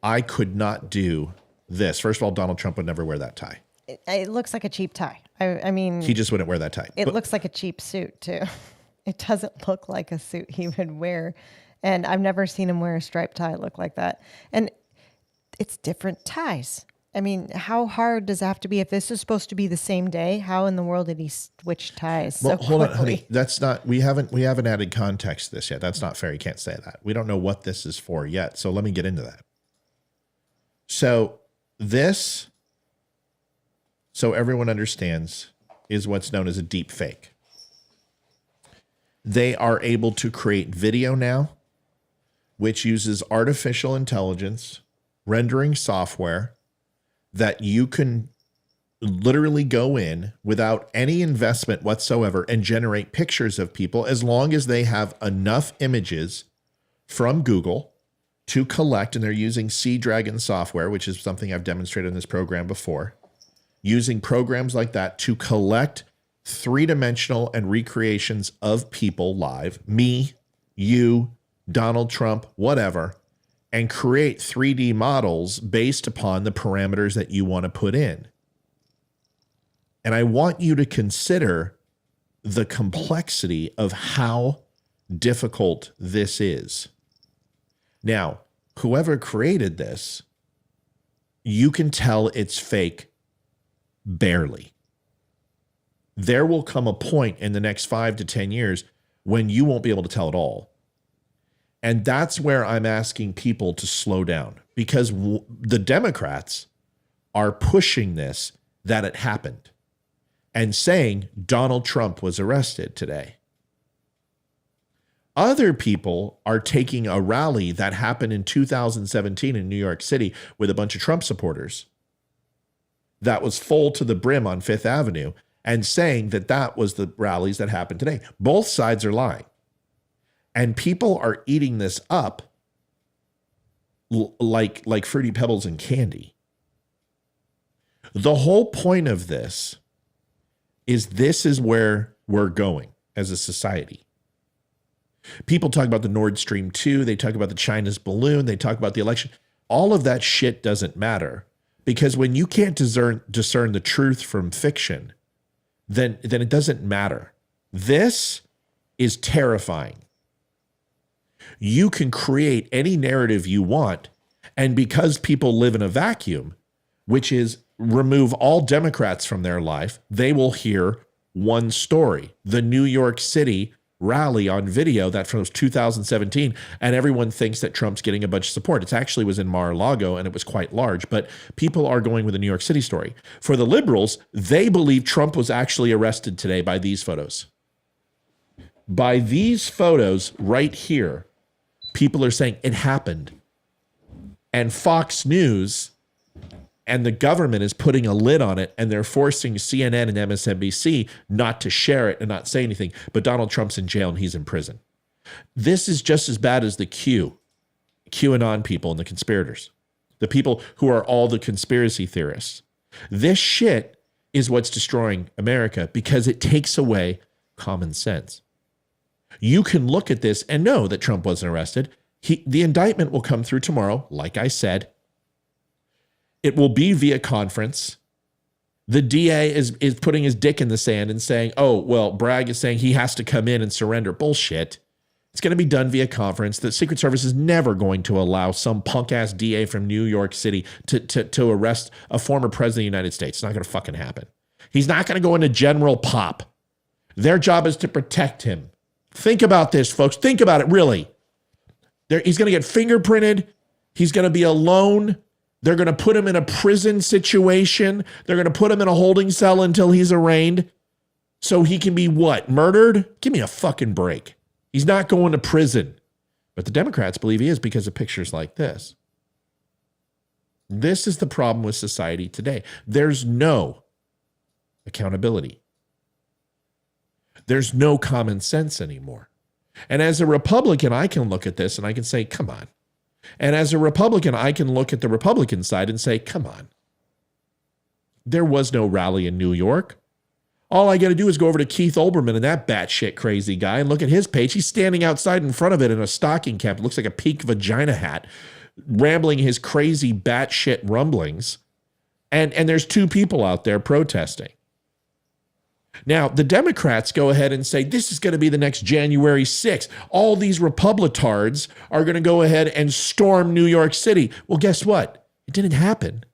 I could not do this. First of all, Donald Trump would never wear that tie. It looks like a cheap tie. I mean, He just wouldn't wear that tie. it looks like a cheap suit too. It doesn't look like a suit he would wear. And I've never seen him wear a striped tie look like that. And it's different ties. I mean, how hard does it have to be? If this is supposed to be the same day, how in the world did he switch ties so Well, hold on, quickly? honey. That's not, we haven't added context to this yet. That's not fair. You can't say that. We don't know what this is for yet. So let me get into that. So this, so everyone understands, is what's known as a deep fake. They are able to create video now, which uses artificial intelligence, rendering software, that you can literally go in without any investment whatsoever and generate pictures of people as long as they have enough images from Google to collect. And they're using Sea Dragon software, which is something I've demonstrated in this program before, using programs like that to collect three-dimensional and recreations of people live, me, you, Donald Trump, whatever, and create 3D models based upon the parameters that you want to put in. And I want you to consider the complexity of how difficult this is. Now, whoever created this, you can tell it's fake barely. There will come a point in the next 5 to 10 years when you won't be able to tell it all. And that's where I'm asking people to slow down, because the Democrats are pushing this, that it happened, and saying Donald Trump was arrested today. Other people are taking a rally that happened in 2017 in New York City with a bunch of Trump supporters that was full to the brim on Fifth Avenue and saying that that was the rallies that happened today. Both sides are lying. And people are eating this up like Fruity Pebbles and candy. The whole point of this is where we're going as a society. People talk about the Nord Stream 2. They talk about the China's balloon. They talk about the election. All of that shit doesn't matter, because when you can't discern the truth from fiction, then it doesn't matter. This is terrifying. You can create any narrative you want, and because people live in a vacuum, which is remove all Democrats from their life, they will hear one story. The New York City rally on video that from 2017, and everyone thinks that Trump's getting a bunch of support. It actually was in Mar-a-Lago, and it was quite large, but people are going with the New York City story. For the liberals, they believe Trump was actually arrested today by these photos. By these photos right here, people are saying it happened. And Fox News and the government is putting a lid on it, and they're forcing CNN and MSNBC not to share it and not say anything. But Donald Trump's in jail and he's in prison. This is just as bad as the QAnon people and the conspirators, the people who are all the conspiracy theorists. This shit is what's destroying America, because it takes away common sense. You can look at this and know that Trump wasn't arrested. The indictment will come through tomorrow, like I said. It will be via conference. The DA is putting his dick in the sand and saying, oh, well, Bragg is saying he has to come in and surrender. Bullshit. It's going to be done via conference. The Secret Service is never going to allow some punk-ass DA from New York City to arrest a former president of the United States. It's not going to fucking happen. He's not going to go into general pop. Their job is to protect him. Think about this, folks. Think about it, really. He's going to get fingerprinted. He's going to be alone. They're going to put him in a prison situation. They're going to put him in a holding cell until he's arraigned. So he can be what? Murdered? Give me a fucking break. He's not going to prison. But the Democrats believe he is because of pictures like this. This is the problem with society today. There's no accountability. There's no common sense anymore. And as a Republican, I can look at this and I can say, come on. And as a Republican, I can look at the Republican side and say, come on. There was no rally in New York. All I got to do is go over to Keith Olbermann and that batshit crazy guy and look at his page. He's standing outside in front of it in a stocking cap. It looks like a peak vagina hat, rambling his crazy batshit rumblings. And there's two people out there protesting. Now, the Democrats go ahead and say, this is going to be the next January 6th. All these Republicards are going to go ahead and storm New York City. Well, guess what? It didn't happen.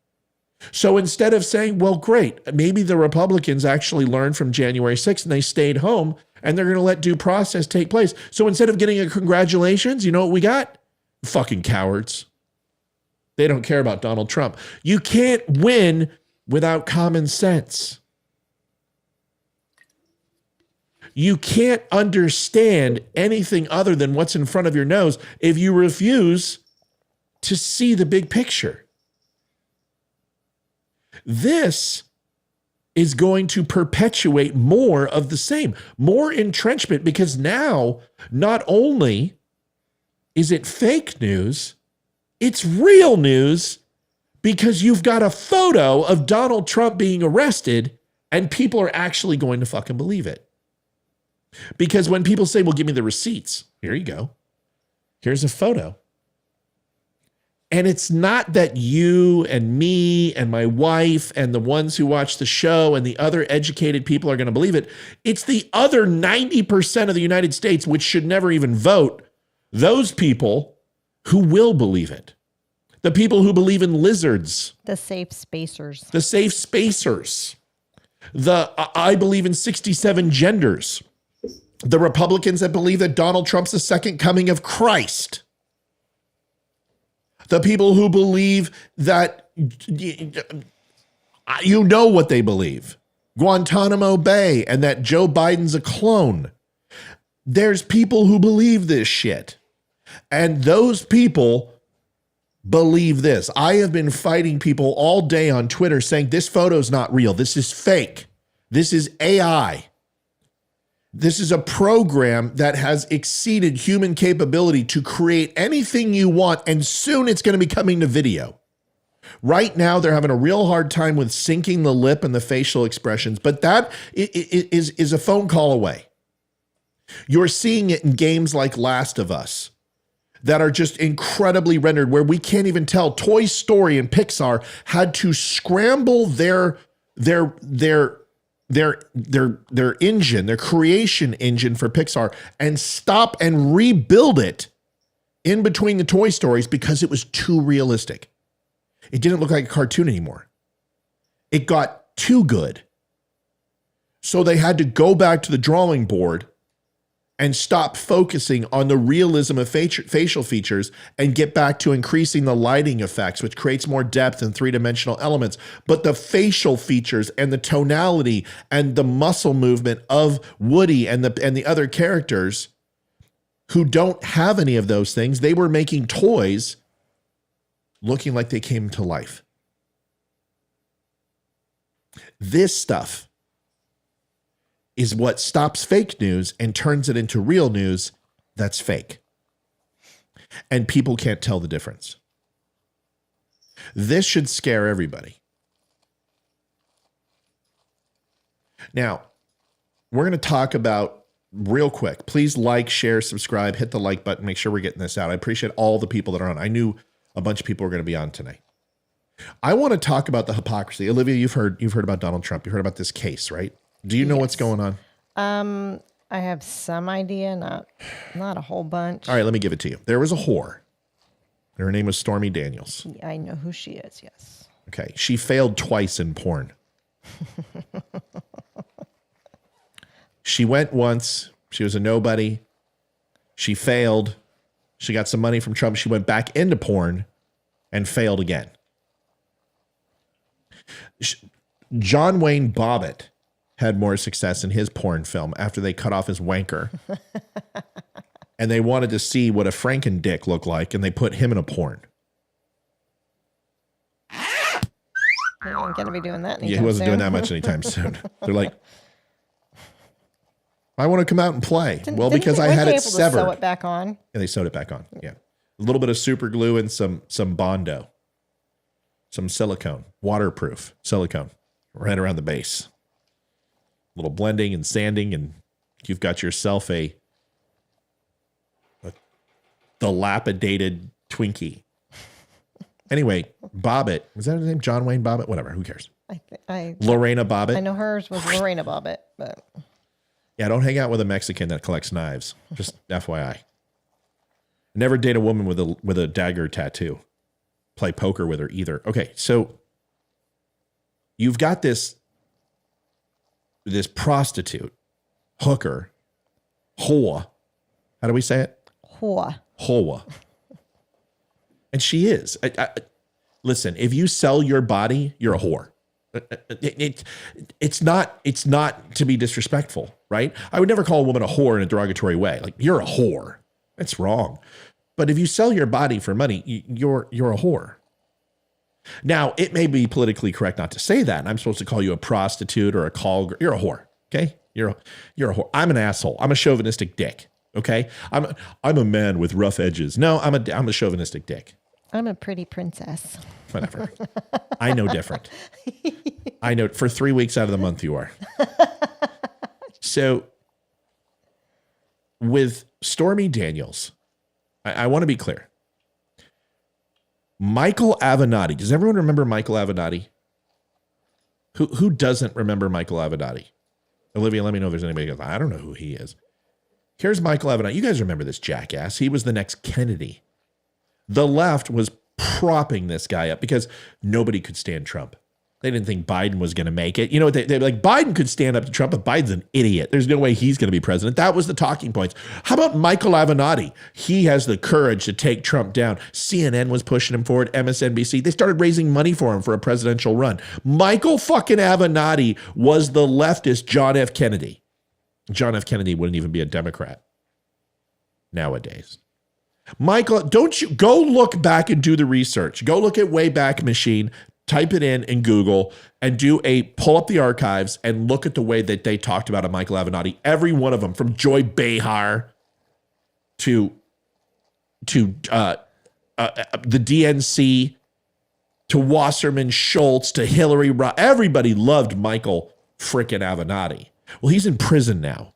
So instead of saying, well, great, maybe the Republicans actually learned from January 6th and they stayed home and they're going to let due process take place. So instead of getting a congratulations, you know what we got? Fucking cowards. They don't care about Donald Trump. You can't win without common sense. You can't understand anything other than what's in front of your nose if you refuse to see the big picture. This is going to perpetuate more of the same, more entrenchment, because now not only is it fake news, it's real news, because you've got a photo of Donald Trump being arrested and people are actually going to fucking believe it. Because when people say, well, give me the receipts, here you go. Here's a photo. And it's not that you and me and my wife and the ones who watch the show and the other educated people are going to believe it. It's the other 90% of the United States, which should never even vote, those people who will believe it. The people who believe in lizards. The safe spacers. The safe spacers. I believe in 67 genders. The Republicans that believe that Donald Trump's the second coming of Christ. The people who believe that, you know what they believe. Guantanamo Bay and that Joe Biden's a clone. There's people who believe this shit. And those people believe this. I have been fighting people all day on Twitter saying this photo's not real. This is fake. This is AI. This is a program that has exceeded human capability to create anything you want, and soon it's going to be coming to video. Right now, they're having a real hard time with syncing the lip and the facial expressions, but that is a phone call away. You're seeing it in games like Last of Us that are just incredibly rendered, where we can't even tell. Toy Story and Pixar had to scramble their engine, their creation engine for Pixar, and stop and rebuild it in between the Toy Stories because it was too realistic. It didn't look like a cartoon anymore. It got too good. So they had to go back to the drawing board and stop focusing on the realism of facial features and get back to increasing the lighting effects, which creates more depth and three-dimensional elements. But the facial features and the tonality and the muscle movement of Woody and the other characters who don't have any of those things, they were making toys looking like they came to life. This stuff is what stops fake news and turns it into real news that's fake. And people can't tell the difference. This should scare everybody. Now, we're going to talk about real quick. Please like, share, subscribe, hit the like button, make sure we're getting this out. I appreciate all the people that are on. I knew a bunch of people were going to be on tonight. I want to talk about the hypocrisy. Olivia, you've heard about Donald Trump. You heard about this case, right? Do you know what's going on? I have some idea, not a whole bunch. All right, let me give it to you. There was a whore. Her name was Stormy Daniels. I know who she is, yes. Okay. She failed twice in porn. She went once. She was a nobody. She failed. She got some money from Trump. She went back into porn and failed again. John Wayne Bobbitt had more success in his porn film after they cut off his wanker. And they wanted to see what a Franken dick looked like, and they put him in a porn. They aren't going to be doing that anytime Yeah, he wasn't soon. doing that much anytime soon. They're like, I want to come out and play. Well, because I had it severed. Sew it back on. And they sewed it back on. Yeah. A little bit of super glue and some Bondo. Some silicone. Waterproof silicone. Right around the base. A little blending and sanding, and you've got yourself a dilapidated Twinkie. Anyway, Bobbitt. Was that his name? John Wayne Bobbitt? Whatever. Who cares? Lorena Bobbitt. I know hers was Lorena Bobbitt, but... Yeah, don't hang out with a Mexican that collects knives. Just FYI. Never date a woman with a dagger tattoo. Play poker with her either. Okay, so you've got this prostitute, hooker, whore. How do we say it? Whore. Whore. And she is. Listen, if you sell your body, you're a whore. It's not to be disrespectful, right? I would never call a woman a whore in a derogatory way. Like, you're a whore. That's wrong. But if you sell your body for money, you're a whore. Now, it may be politically correct not to say that, and I'm supposed to call you a prostitute or a call girl. You're a whore, okay? You're a whore. I'm an asshole. I'm a chauvinistic dick, okay? I'm a man with rough edges. No, I'm a chauvinistic dick. I'm a pretty princess. Whatever. I know different. I know for 3 weeks out of the month you are. So with Stormy Daniels, I want to be clear. Michael Avenatti. Does everyone remember Michael Avenatti? Who doesn't remember Michael Avenatti? Olivia, let me know if there's anybody who goes, I don't know who he is. Here's Michael Avenatti. You guys remember this jackass. He was the next Kennedy. The left was propping this guy up because nobody could stand Trump. They didn't think Biden was going to make it. You know what? They're like, Biden could stand up to Trump, but Biden's an idiot. There's no way he's going to be president. That was the talking points. How about Michael Avenatti? He has the courage to take Trump down. CNN was pushing him forward, MSNBC. They started raising money for him for a presidential run. Michael fucking Avenatti was the leftist John F. Kennedy. John F. Kennedy wouldn't even be a Democrat nowadays. Michael, don't you go look back and do the research. Go look at Wayback Machine. Type it in Google and pull up the archives and look at the way that they talked about a Michael Avenatti. Every one of them, from Joy Behar to the DNC to Wasserman Schultz to Hillary Rodham. Everybody loved Michael frickin' Avenatti. Well, he's in prison now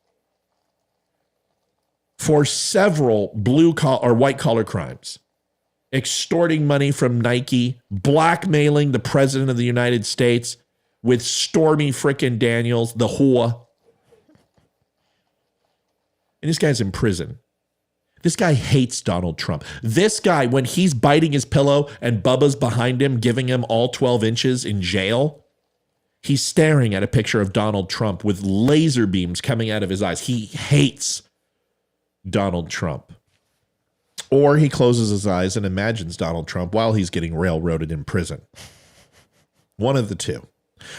for several blue collar or white collar crimes. Extorting money from Nike, blackmailing the president of the United States with Stormy frickin' Daniels, the whore. And this guy's in prison. This guy hates Donald Trump. This guy, when he's biting his pillow and Bubba's behind him, giving him all 12 inches in jail, he's staring at a picture of Donald Trump with laser beams coming out of his eyes. He hates Donald Trump. Or he closes his eyes and imagines Donald Trump while he's getting railroaded in prison. One of the two.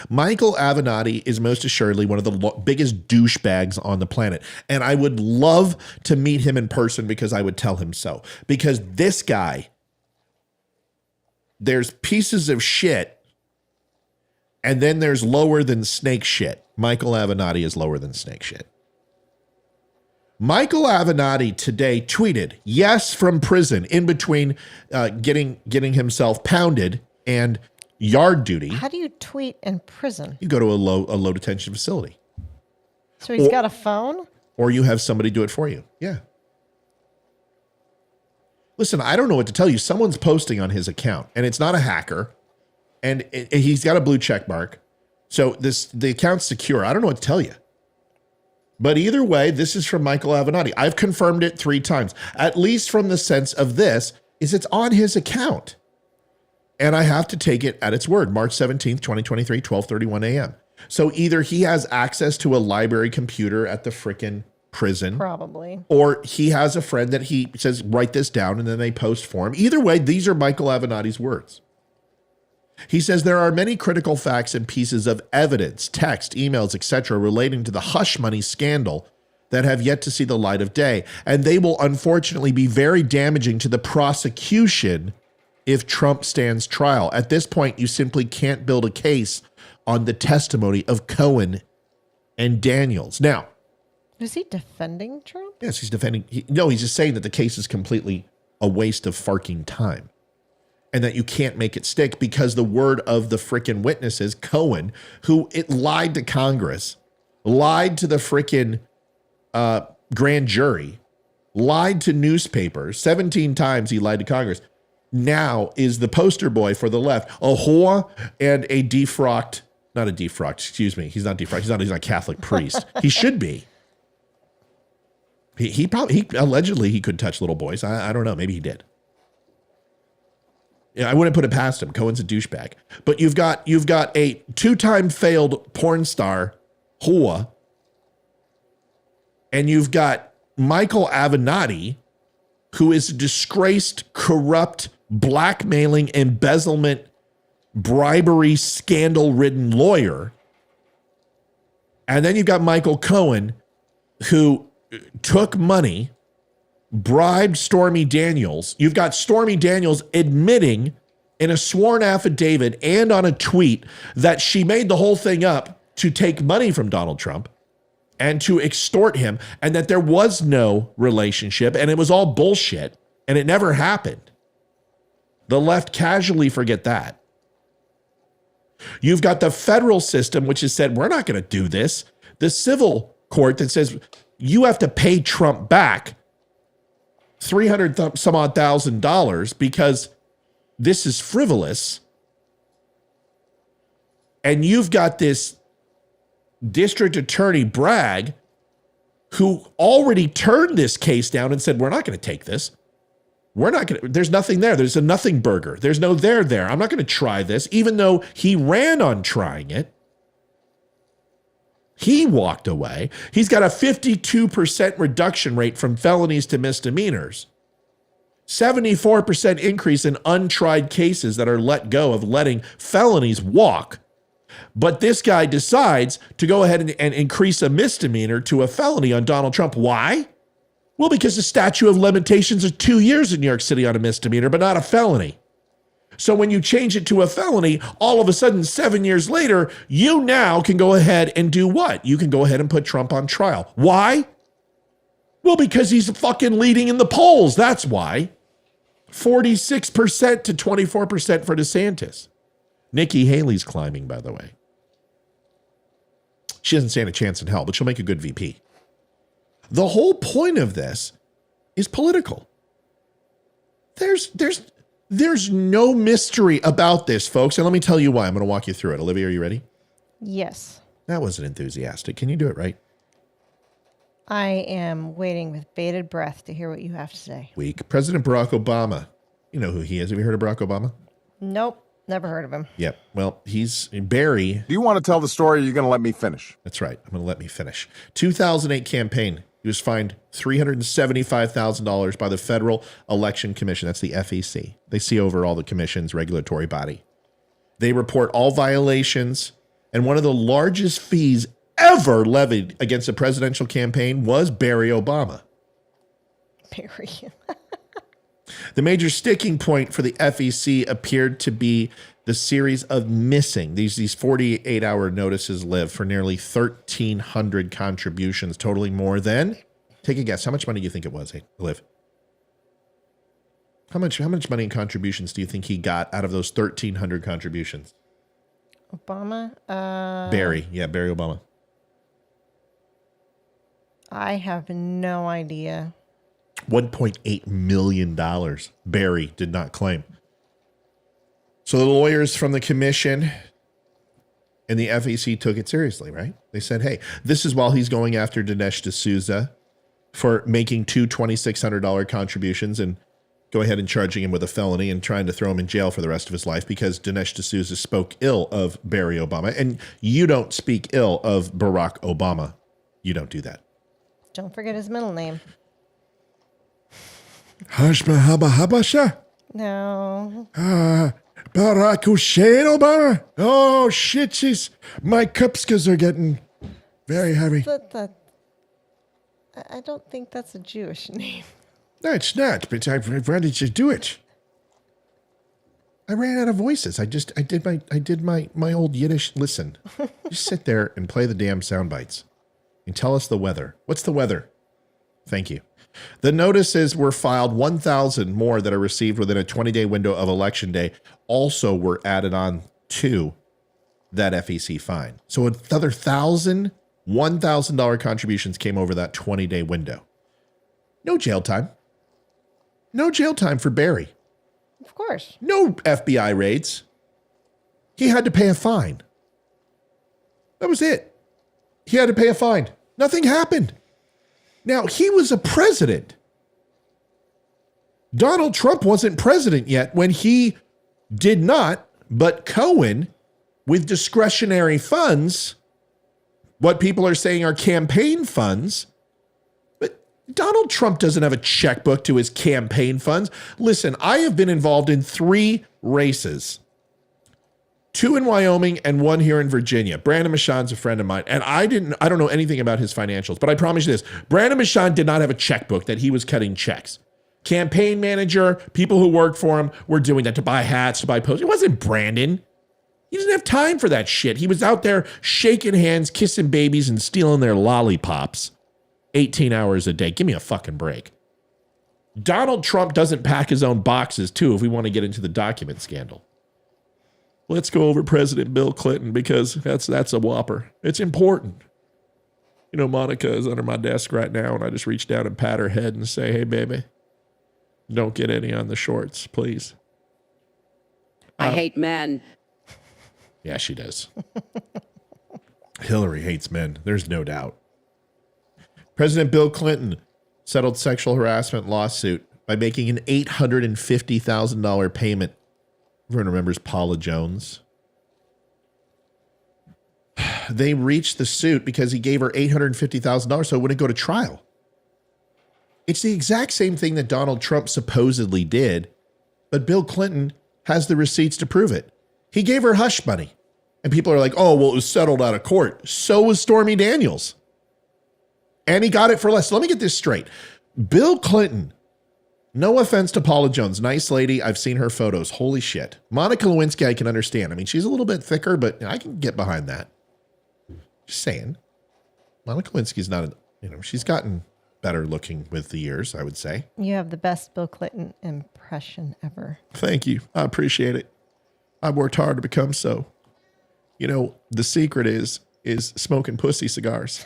Michael Avenatti is most assuredly one of the biggest douchebags on the planet. And I would love to meet him in person because I would tell him so. Because this guy, there's pieces of shit and then there's lower than snake shit. Michael Avenatti is lower than snake shit. Michael Avenatti today tweeted, yes, from prison, in between getting himself pounded and yard duty. How do you tweet in prison? You go to a low detention facility. So he's got a phone? Or you have somebody do it for you. Yeah. Listen, I don't know what to tell you. Someone's posting on his account, and it's not a hacker, and he's got a blue check mark. So the account's secure. I don't know what to tell you. But either way, this is from Michael Avenatti. I've confirmed it 3 times, at least from the sense of this, is it's on his account. And I have to take it at its word. March 17th, 2023, 12:31 a.m. So either he has access to a library computer at the frickin' prison. Probably. Or he has a friend that he says, write this down, and then they post for him. Either way, these are Michael Avenatti's words. He says there are many critical facts and pieces of evidence, text, emails, etc., relating to the hush money scandal that have yet to see the light of day, and they will unfortunately be very damaging to the prosecution if Trump stands trial. At this point, you simply can't build a case on the testimony of Cohen and Daniels. Now, is he defending Trump? yes, he's defending. He's just saying that the case is completely a waste of farking time. And that you can't make it stick because the word of the frickin' witnesses, Cohen, who it lied to Congress, lied to the frickin' grand jury, lied to newspapers. 17 times he lied to Congress. Now is the poster boy for the left, a whore and a defrocked, not a defrocked, excuse me. He's not defrocked. He's not a Catholic priest. He should be. He allegedly he could touch little boys. I don't know. Maybe he did. Yeah, I wouldn't put it past him. Cohen's a douchebag. But you've got a 2-time failed porn star, whore, and you've got Michael Avenatti, who is a disgraced, corrupt, blackmailing, embezzlement, bribery, scandal-ridden lawyer. And then you've got Michael Cohen, who took money, bribed Stormy Daniels. You've got Stormy Daniels admitting in a sworn affidavit and on a tweet that she made the whole thing up to take money from Donald Trump and to extort him, and that there was no relationship and it was all bullshit and it never happened. The left casually forget that. You've got the federal system, which has said, we're not going to do this. The civil court that says you have to pay Trump back $300,000 because this is frivolous. And you've got this district attorney, Bragg, who already turned this case down and said, we're not going to take this. We're not going to, there's nothing there. There's a nothing burger. There's no there. I'm not going to try this, even though he ran on trying it. He walked away. He's got a 52% reduction rate from felonies to misdemeanors. 74% increase in untried cases that are let go of letting felonies walk. But this guy decides to go ahead and increase a misdemeanor to a felony on Donald Trump. Why? Well, because the statute of limitations is 2 years in New York City on a misdemeanor, but not a felony. So when you change it to a felony, all of a sudden, 7 years later, you now can go ahead and do what? You can go ahead and put Trump on trial. Why? Well, because he's fucking leading in the polls. That's why. 46% to 24% for DeSantis. Nikki Haley's climbing, by the way. She doesn't stand a chance in hell, but she'll make a good VP. The whole point of this is political. There's no mystery about this, folks. And let me tell you why. I'm going to walk you through it. Olivia, are you ready? Yes. That wasn't enthusiastic. Can you do it right? I am waiting with bated breath to hear what you have to say. Weak. President Barack Obama. You know who he is. Have you heard of Barack Obama? Nope. Never heard of him. Yep. Well, he's Barry. Do you want to tell the story or are you going to let me finish? That's right. I'm going to let me finish. 2008 campaign. He was fined $375,000 by the Federal Election Commission. That's the FEC. They see over all the commission's regulatory body. They report all violations. And one of the largest fees ever levied against a presidential campaign was Barry Obama. Barry. The major sticking point for the FEC appeared to be the series of missing. These 48-hour notices live for nearly 1,300 contributions, totaling more than, take a guess, how much money do you think it was, Liv? How much money in contributions do you think he got out of those 1,300 contributions? Obama? Barry Obama. I have no idea. $1.8 million Barry did not claim. So the lawyers from the commission and the FEC took it seriously, right? They said, hey, this is while he's going after Dinesh D'Souza for making two $2,600 contributions and go ahead and charging him with a felony and trying to throw him in jail for the rest of his life because Dinesh D'Souza spoke ill of Barry Obama. And you don't speak ill of Barack Obama. You don't do that. Don't forget his middle name. Hashma Haba Habasha. No. Barack Hussein Obama. Oh, shit, jeez. My cupskas are getting very heavy. I don't think that's a Jewish name. No, it's not, but I wanted to do it. I ran out of voices. I did my old Yiddish. Listen, just sit there and play the damn sound bites and tell us the weather. What's the weather? Thank you. The notices were filed, 1,000 more that are received within a 20-day window of Election Day also were added on to that FEC fine. So another $1,000 contributions came over that 20-day window. No jail time. No jail time for Barry. Of course. No FBI raids. He had to pay a fine. That was it. He had to pay a fine. Nothing happened. Now, he was a president. Donald Trump wasn't president yet when he did not, but Cohen, with discretionary funds, what people are saying are campaign funds, but Donald Trump doesn't have a checkbook to his campaign funds. Listen, I have been involved in 3 races. 2 in Wyoming and 1 here in Virginia. Brandon Michon's a friend of mine, and I don't know anything about his financials, but I promise you this. Brandon Michon did not have a checkbook that he was cutting checks. Campaign manager, people who worked for him were doing that to buy hats, to buy posters. It wasn't Brandon. He didn't have time for that shit. He was out there shaking hands, kissing babies, and stealing their lollipops 18 hours a day. Give me a fucking break. Donald Trump doesn't pack his own boxes, too, if we want to get into the document scandal. Let's go over President Bill Clinton because that's a whopper. It's important. You know, Monica is under my desk right now, and I just reach down and pat her head and say, hey, baby, don't get any on the shorts, please. I hate men. Yeah, she does. Hillary hates men. There's no doubt. President Bill Clinton settled sexual harassment lawsuit by making an $850,000 payment. Everyone remembers Paula Jones. They reached the suit because he gave her $850,000 so it wouldn't go to trial. It's the exact same thing that Donald Trump supposedly did, but Bill Clinton has the receipts to prove it. He gave her hush money. And people are like, oh, well, it was settled out of court. So was Stormy Daniels. And he got it for less. Let me get this straight. Bill Clinton, no offense to Paula Jones, nice lady. I've seen her photos. Holy shit. Monica Lewinsky, I can understand. I mean, she's a little bit thicker, but I can get behind that. Just saying. Monica Lewinsky's not, she's gotten better looking with the years, I would say. You have the best Bill Clinton impression ever. Thank you. I appreciate it. I've worked hard to become so. The secret is smoking pussy cigars.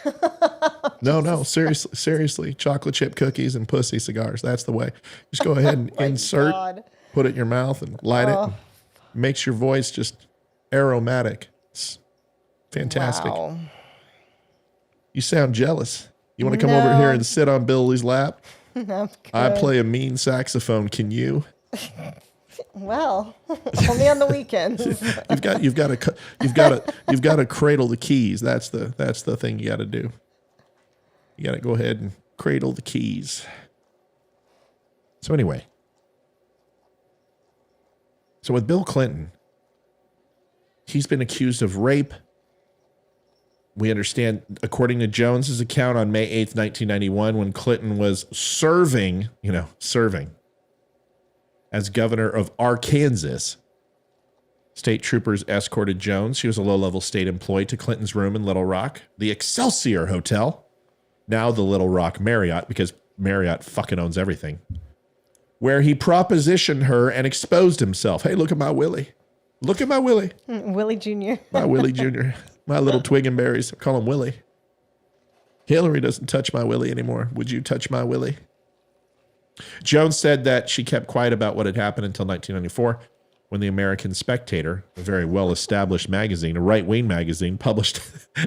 No, seriously. Chocolate chip cookies and pussy cigars. That's the way. Just go ahead and insert, put it in your mouth and light it. Makes your voice just aromatic. It's fantastic. Wow. You sound jealous. You want to come over here and sit on Billy's lap? I play a mean saxophone. Can you? Well, only on the weekends. You've got to cradle the keys. That's the thing you got to do. You got to go ahead and cradle the keys. So anyway, with Bill Clinton, he's been accused of rape. We understand, according to Jones's account on May 8th, 1991, when Clinton was serving as governor of Arkansas, state troopers escorted Jones. She was a low-level state employee to Clinton's room in Little Rock, the Excelsior Hotel, now the Little Rock Marriott, because Marriott fucking owns everything, where he propositioned her and exposed himself. Hey, look at my Willie. Look at my Willie. Willie Jr. My Willie Jr. My little twig and berries. I call him Willie. Hillary doesn't touch my Willie anymore. Would you touch my Willie? Jones said that she kept quiet about what had happened until 1994, when the American Spectator, a very well-established magazine, a right-wing magazine, published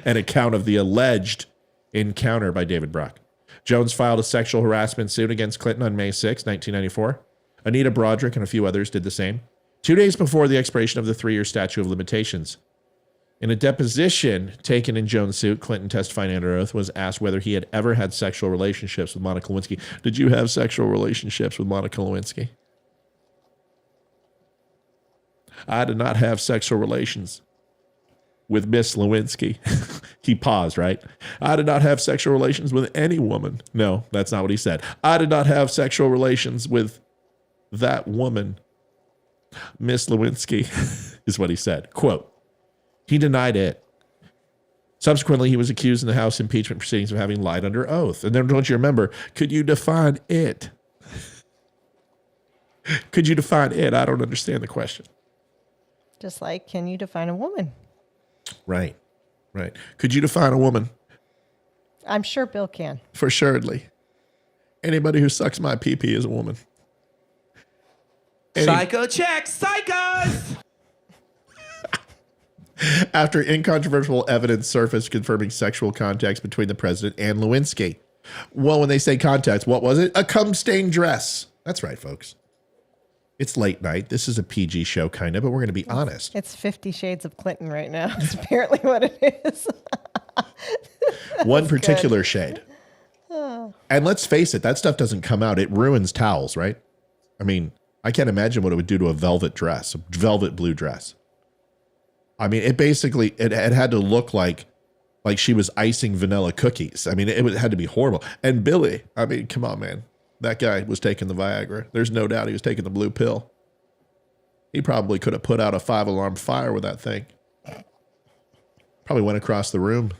an account of the alleged encounter by David Brock. Jones filed a sexual harassment suit against Clinton on May 6, 1994. Anita Broderick and a few others did the same, 2 days before the expiration of the 3-year statute of limitations. In a deposition taken in Jones' suit, Clinton, testifying under oath, was asked whether he had ever had sexual relationships with Monica Lewinsky. Did you have sexual relationships with Monica Lewinsky? I did not have sexual relations with Miss Lewinsky. He paused, right? I did not have sexual relations with any woman. No, that's not what he said. I did not have sexual relations with that woman, Miss Lewinsky, is what he said. Quote, he denied it. Subsequently, he was accused in the House impeachment proceedings of having lied under oath. And then don't you remember, could you define it? Could you define it? I don't understand the question. Just like, can you define a woman? Right. Could you define a woman? I'm sure Bill can. For surely. Anybody who sucks my pee-pee is a woman. Psycho check, psychos! After incontrovertible evidence surfaced confirming sexual contacts between the president and Lewinsky. Well, when they say contacts, what was it? A cum-stained dress. That's right, folks. It's late night. This is a PG show, kind of, but we're going to be honest. It's 50 Shades of Clinton right now. It's apparently what it is. One particular shade. And let's face it, that stuff doesn't come out. It ruins towels, right? I mean, I can't imagine what it would do to a velvet dress, a velvet blue dress. I mean, it basically, it had to look like she was icing vanilla cookies. I mean, it had to be horrible. And Billy, I mean, come on, man. That guy was taking the Viagra. There's no doubt he was taking the blue pill. He probably could have put out a 5-alarm fire with that thing. Probably went across the room.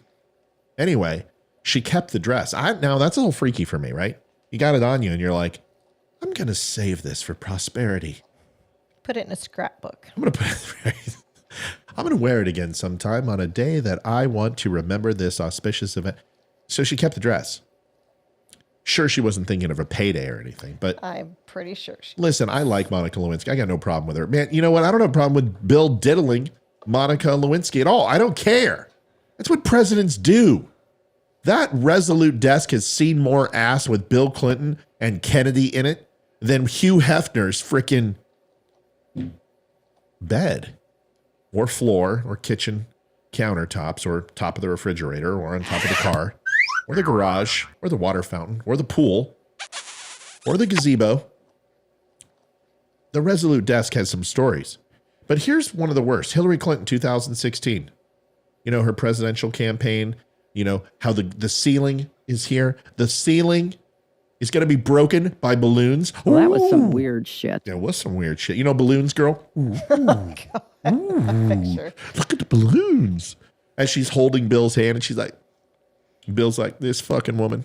Anyway, she kept the dress. Now, that's a little freaky for me, right? You got it on you, and you're like, I'm going to save this for prosperity. Put it in a scrapbook. I'm going to wear it again sometime on a day that I want to remember this auspicious event. So she kept the dress. Sure, she wasn't thinking of a payday or anything, but I'm pretty sure she. listen, I like Monica Lewinsky. I got no problem with her. Man, you know what? I don't have a problem with Bill diddling Monica Lewinsky at all. I don't care. That's what presidents do. That Resolute desk has seen more ass with Bill Clinton and Kennedy in it than Hugh Hefner's freaking bed or floor or kitchen countertops or top of the refrigerator or on top of the car or the garage or the water fountain or the pool or the gazebo. The Resolute desk has some stories. But here's one of the worst. Hillary Clinton, 2016. You know, her presidential campaign, you know, how the ceiling is here. The ceiling is going to be broken by balloons. Well, that was some weird shit. There was some weird shit. You know, balloons, girl? Ooh. Picture. Look at the balloons. As she's holding Bill's hand and she's like, Bill's like, this fucking woman.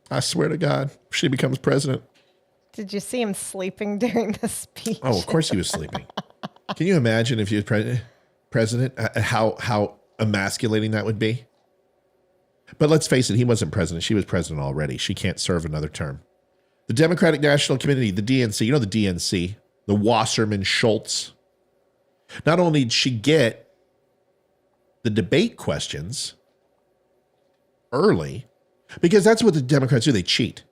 I swear to God, if she becomes president. Did you see him sleeping during the speech? Oh, of course he was sleeping. Can you imagine if he was president, how emasculating that would be? But let's face it, he wasn't president. She was president already. She can't serve another term. The Democratic National Committee, the DNC, you know the DNC, the Wasserman Schultz. Not only did she get the debate questions early, because that's what the Democrats do. They cheat.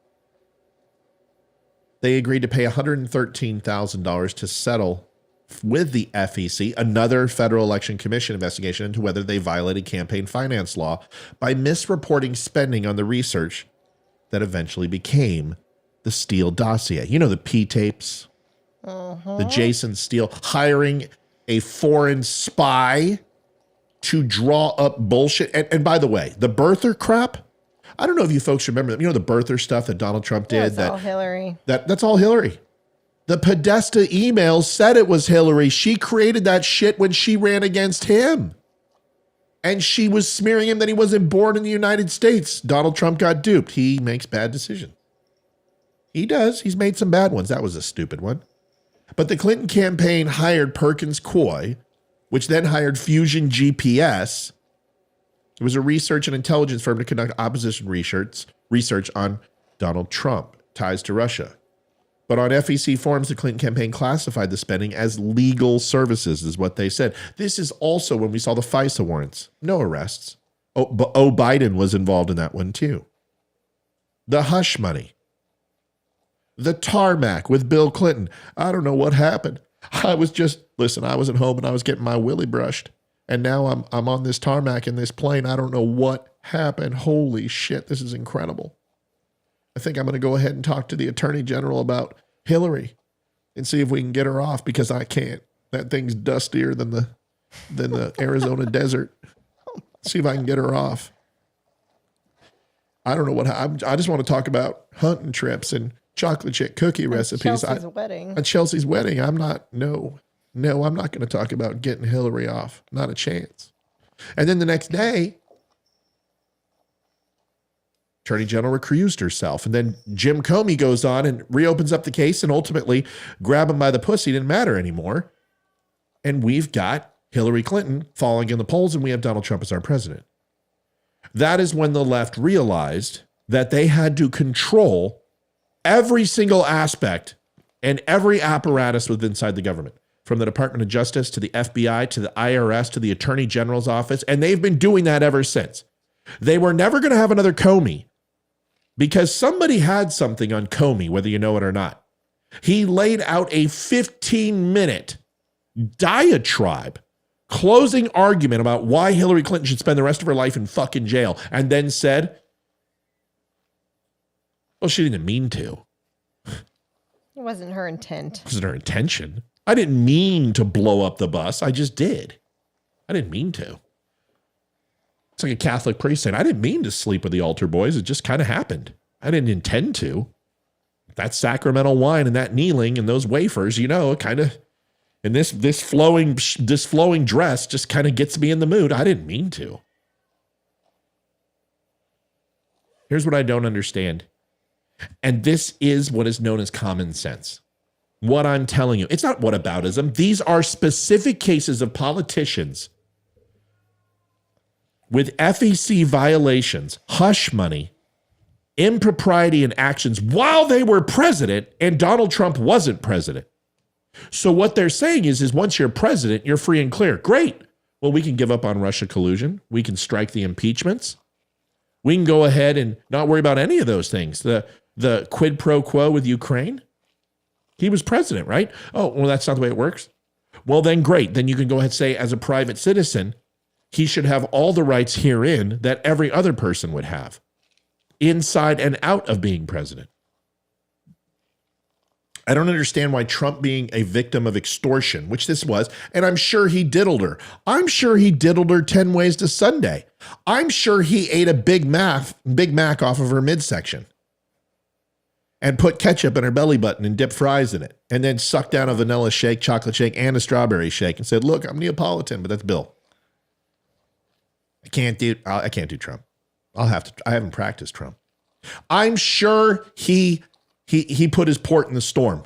They agreed to pay $113,000 to settle with the FEC, another Federal Election Commission investigation into whether they violated campaign finance law by misreporting spending on the research that eventually became the Steele dossier. You know, the P tapes, the Jason Steele, hiring a foreign spy to draw up bullshit. And by the way, the birther crap, I don't know if you folks remember that. You know, the birther stuff that Donald Trump did. That's all Hillary. That's all Hillary. The Podesta emails said it was Hillary. She created that shit when she ran against him. And she was smearing him that he wasn't born in the United States. Donald Trump got duped. He makes bad decisions. He does. He's made some bad ones. That was a stupid one. But the Clinton campaign hired Perkins Coie, which then hired Fusion GPS. It was a research and intelligence firm to conduct opposition research on Donald Trump, ties to Russia. But on FEC forums, the Clinton campaign classified the spending as legal services, is what they said. This is also when we saw the FISA warrants. No arrests. But Biden was involved in that one too. The hush money. The tarmac with Bill Clinton. I don't know what happened. I was at home and I was getting my willy brushed. And now I'm on this tarmac in this plane. I don't know what happened. Holy shit, this is incredible. I think I'm going to go ahead and talk to the Attorney General about Hillary and see if we can get her off, because I can't. That thing's dustier than the Arizona desert. See if I can get her off. I don't know what I just want to talk about hunting trips and chocolate chip cookie recipes. Wedding. At Chelsea's wedding. I'm not going to talk about getting Hillary off. Not a chance. And then the next day, Attorney General recused herself. And then Jim Comey goes on and reopens up the case and ultimately grab him by the pussy. Didn't matter anymore. And we've got Hillary Clinton falling in the polls and we have Donald Trump as our president. That is when the left realized that they had to control every single aspect and every apparatus within inside the government, from the Department of Justice to the FBI to the IRS to the Attorney General's office. And they've been doing that ever since. They were never going to have another Comey, because somebody had something on Comey, whether you know it or not. He laid out a 15-minute diatribe, closing argument about why Hillary Clinton should spend the rest of her life in fucking jail, and then said, well, she didn't mean to. It wasn't her intent. It wasn't her intention. I didn't mean to blow up the bus. I just did. I didn't mean to. It's like a Catholic priest saying, I didn't mean to sleep with the altar boys. It just kind of happened. I didn't intend to. That sacramental wine and that kneeling and those wafers, you know, it kind of, and this flowing dress just kind of gets me in the mood. I didn't mean to. Here's what I don't understand. And this is what is known as common sense. What I'm telling you, it's not whataboutism. These are specific cases of politicians with FEC violations, hush money, impropriety in actions while they were president and Donald Trump wasn't president. So what they're saying is once you're president, you're free and clear. Great. Well, we can give up on Russia collusion. We can strike the impeachments. We can go ahead and not worry about any of those things. The quid pro quo with Ukraine. He was president, right? Oh, well, that's not the way it works. Well, then great. Then you can go ahead and say, as a private citizen, he should have all the rights herein that every other person would have, inside and out of being president. I don't understand why Trump being a victim of extortion, which this was, and I'm sure he diddled her. I'm sure he diddled her 10 ways to Sunday. I'm sure he ate a Big Mac off of her midsection and put ketchup in her belly button and dipped fries in it, and then sucked down a vanilla shake, chocolate shake, and a strawberry shake and said, look, I'm Neapolitan, but that's Bill. I can't do Trump. I haven't practiced Trump. I'm sure he put his port in the storm.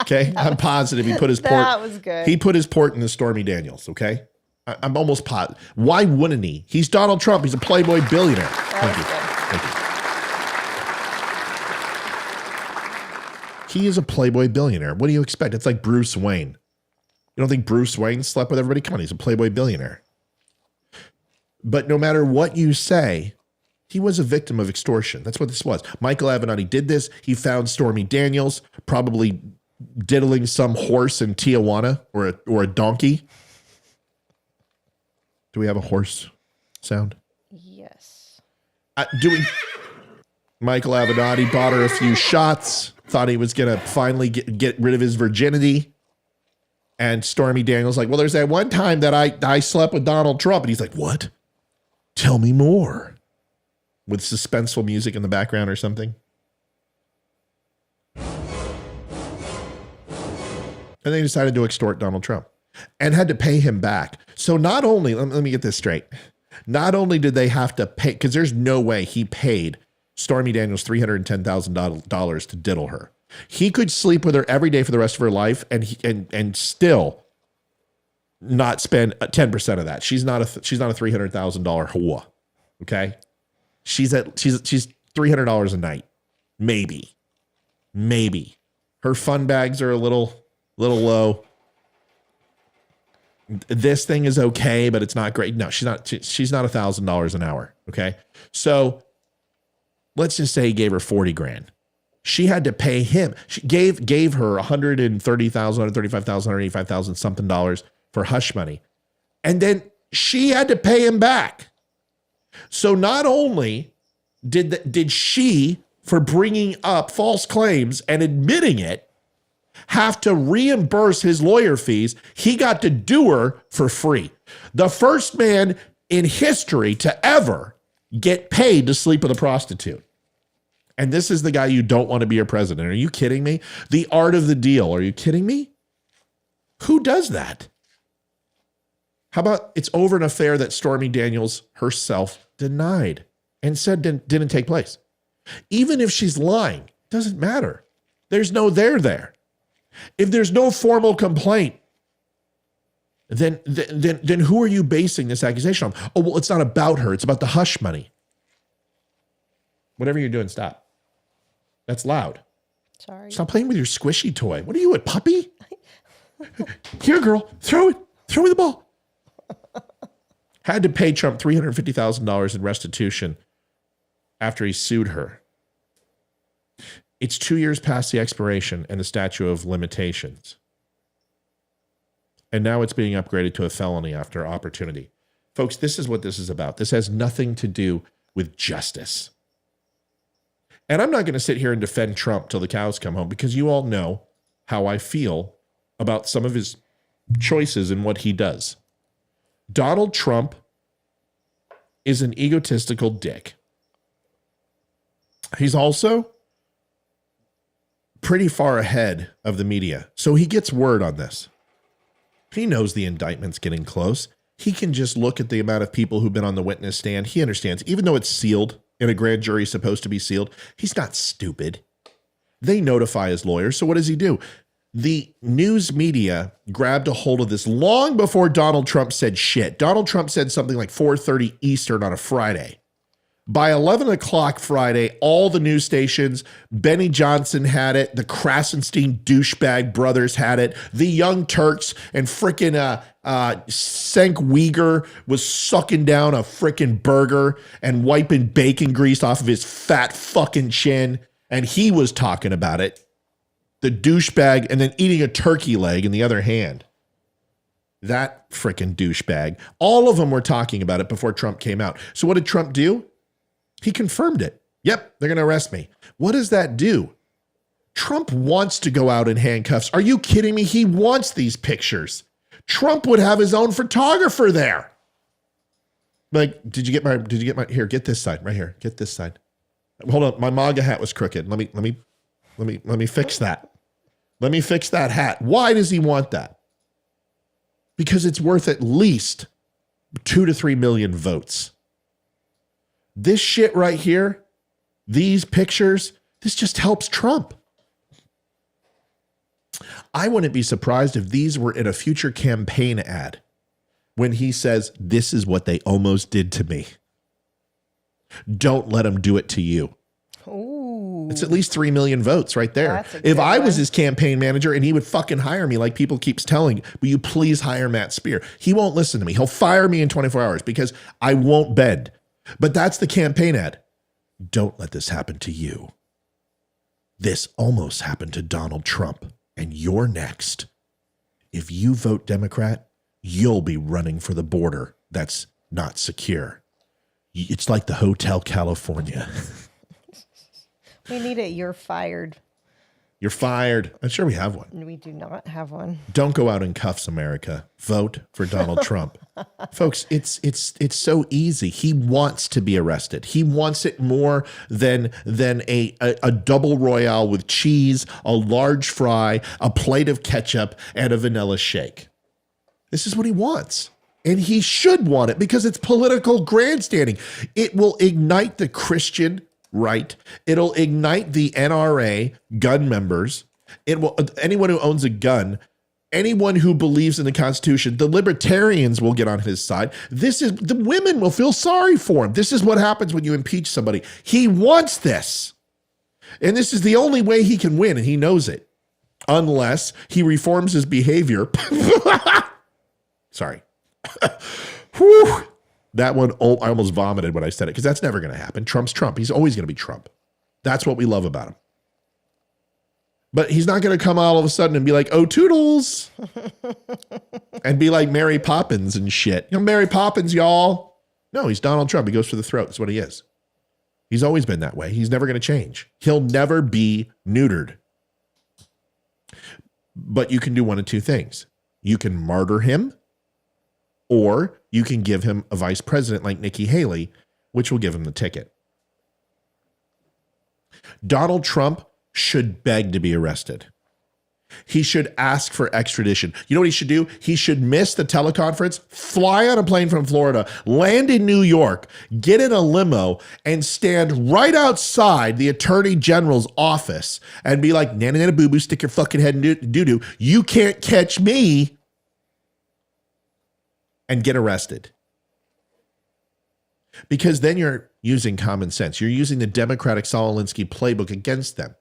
Okay, I'm positive he put his port. That was good. He put his port in the Stormy Daniels. Okay, I'm almost positive. Why wouldn't he? He's Donald Trump. He's a Playboy billionaire. Thank you. He is a Playboy billionaire. What do you expect? It's like Bruce Wayne. You don't think Bruce Wayne slept with everybody? Come on, he's a Playboy billionaire. But no matter what you say, he was a victim of extortion. That's what this was. Michael Avenatti did this. He found Stormy Daniels probably diddling some horse in Tijuana or a donkey. Do we have a horse sound? Yes. Michael Avenatti bought her a few shots, thought he was going to finally get rid of his virginity. And Stormy Daniels like, well, there's that one time that I slept with Donald Trump. And he's like, what? Tell me more. With suspenseful music in the background or something. And they decided to extort Donald Trump and had to pay him back. So not only, let me get this straight. Not only did they have to pay, because there's no way he paid Stormy Daniels $310,000 to diddle her. He could sleep with her every day for the rest of her life and still not spend 10% of that. She's not a $300,000 whore. Okay. She's $300 a night. Maybe. Her fun bags are a little low. This thing is okay, but it's not great. No, she's not $1,000 an hour. Okay. So let's just say he gave her 40 grand. She had to pay him. She gave her $130,000, $135,000, $185,000 something dollars for hush money. And then she had to pay him back. So not only did she, for bringing up false claims and admitting it, have to reimburse his lawyer fees, he got to do her for free. The first man in history to ever get paid to sleep with a prostitute. And this is the guy you don't want to be your president. Are you kidding me? The art of the deal. Are you kidding me? Who does that? How about it's over an affair that Stormy Daniels herself denied and said didn't take place? Even if she's lying, doesn't matter. There's no there. If there's no formal complaint, then who are you basing this accusation on? Oh, well, it's not about her. It's about the hush money. Whatever you're doing, stop. That's loud. Sorry. Stop playing with your squishy toy. What are you, a puppy? Here, girl, throw it. Throw me the ball. Had to pay Trump $350,000 in restitution after he sued her. It's 2 years past the expiration and the statute of limitations. And now it's being upgraded to a felony after opportunity. Folks, this is what this is about. This has nothing to do with justice. And I'm not going to sit here and defend Trump till the cows come home, because you all know how I feel about some of his choices and what he does. Donald Trump is an egotistical dick. He's also pretty far ahead of the media. So he gets word on this. He knows the indictment's getting close. He can just look at the amount of people who've been on the witness stand. He understands, even though it's sealed and a grand jury is supposed to be sealed, he's not stupid. They notify his lawyers. So what does he do? The news media grabbed a hold of this long before Donald Trump said shit. Donald Trump said something like 4:30 Eastern on a Friday. By 11 o'clock Friday, all the news stations, Benny Johnson had it, the Krasenstein douchebag brothers had it, the Young Turks, and frickin' Cenk Uyghur was sucking down a frickin' burger and wiping bacon grease off of his fat fucking chin, and he was talking about it. The douchebag, and then eating a turkey leg in the other hand. That frickin' douchebag. All of them were talking about it before Trump came out. So what did Trump do? He confirmed it. Yep, they're going to arrest me. What does that do? Trump wants to go out in handcuffs. Are you kidding me? He wants these pictures. Trump would have his own photographer there. Like, did you get my, here, get this side right here. Get this side. Hold on. My MAGA hat was crooked. Let me fix that. Let me fix that hat. Why does he want that? Because it's worth at least 2 to 3 million votes. This shit right here, these pictures, this just helps Trump. I wouldn't be surprised if these were in a future campaign ad when he says, this is what they almost did to me. Don't let them do it to you. Ooh. It's at least 3 million votes right there. If I was his campaign manager and he would fucking hire me like people keeps telling, will you please hire Matt Spear? He won't listen to me. He'll fire me in 24 hours because I won't bend. But that's the campaign ad. Don't let this happen to you. This almost happened to Donald Trump, and you're next. If you vote Democrat, you'll be running for the border that's not secure. It's like the Hotel California. We need it. You're fired. You're fired. I'm sure we have one. We do not have one. Don't go out in cuffs, America. Vote for Donald Trump. Folks, it's so easy. He wants to be arrested. He wants it more than a double royale with cheese, a large fry, a plate of ketchup, and a vanilla shake. This is what he wants. And he should want it because it's political grandstanding. It will ignite the Christian right. It'll ignite the NRA gun members. It will, anyone who owns a gun, anyone who believes in the Constitution, the libertarians will get on his side. The women will feel sorry for him. This is what happens when you impeach somebody. He wants this. And this is the only way he can win, and he knows it. Unless he reforms his behavior. Sorry. Whew. That one, I almost vomited when I said it because that's never going to happen. Trump's Trump. He's always going to be Trump. That's what we love about him. But he's not going to come all of a sudden and be like, oh, toodles. And be like Mary Poppins and shit. You know, Mary Poppins, y'all. No, he's Donald Trump. He goes for the throat. That's what he is. He's always been that way. He's never going to change. He'll never be neutered. But you can do one of two things. You can martyr him, or you can give him a vice president like Nikki Haley, which will give him the ticket. Donald Trump should beg to be arrested. He should ask for extradition. You know what he should do? He should miss the teleconference, fly on a plane from Florida, land in New York, get in a limo, and stand right outside the Attorney General's office and be like, nana nana boo boo, stick your fucking head in doo-doo. You can't catch me. And get arrested. Because then you're using common sense. You're using the Democratic Saul Alinsky playbook against them.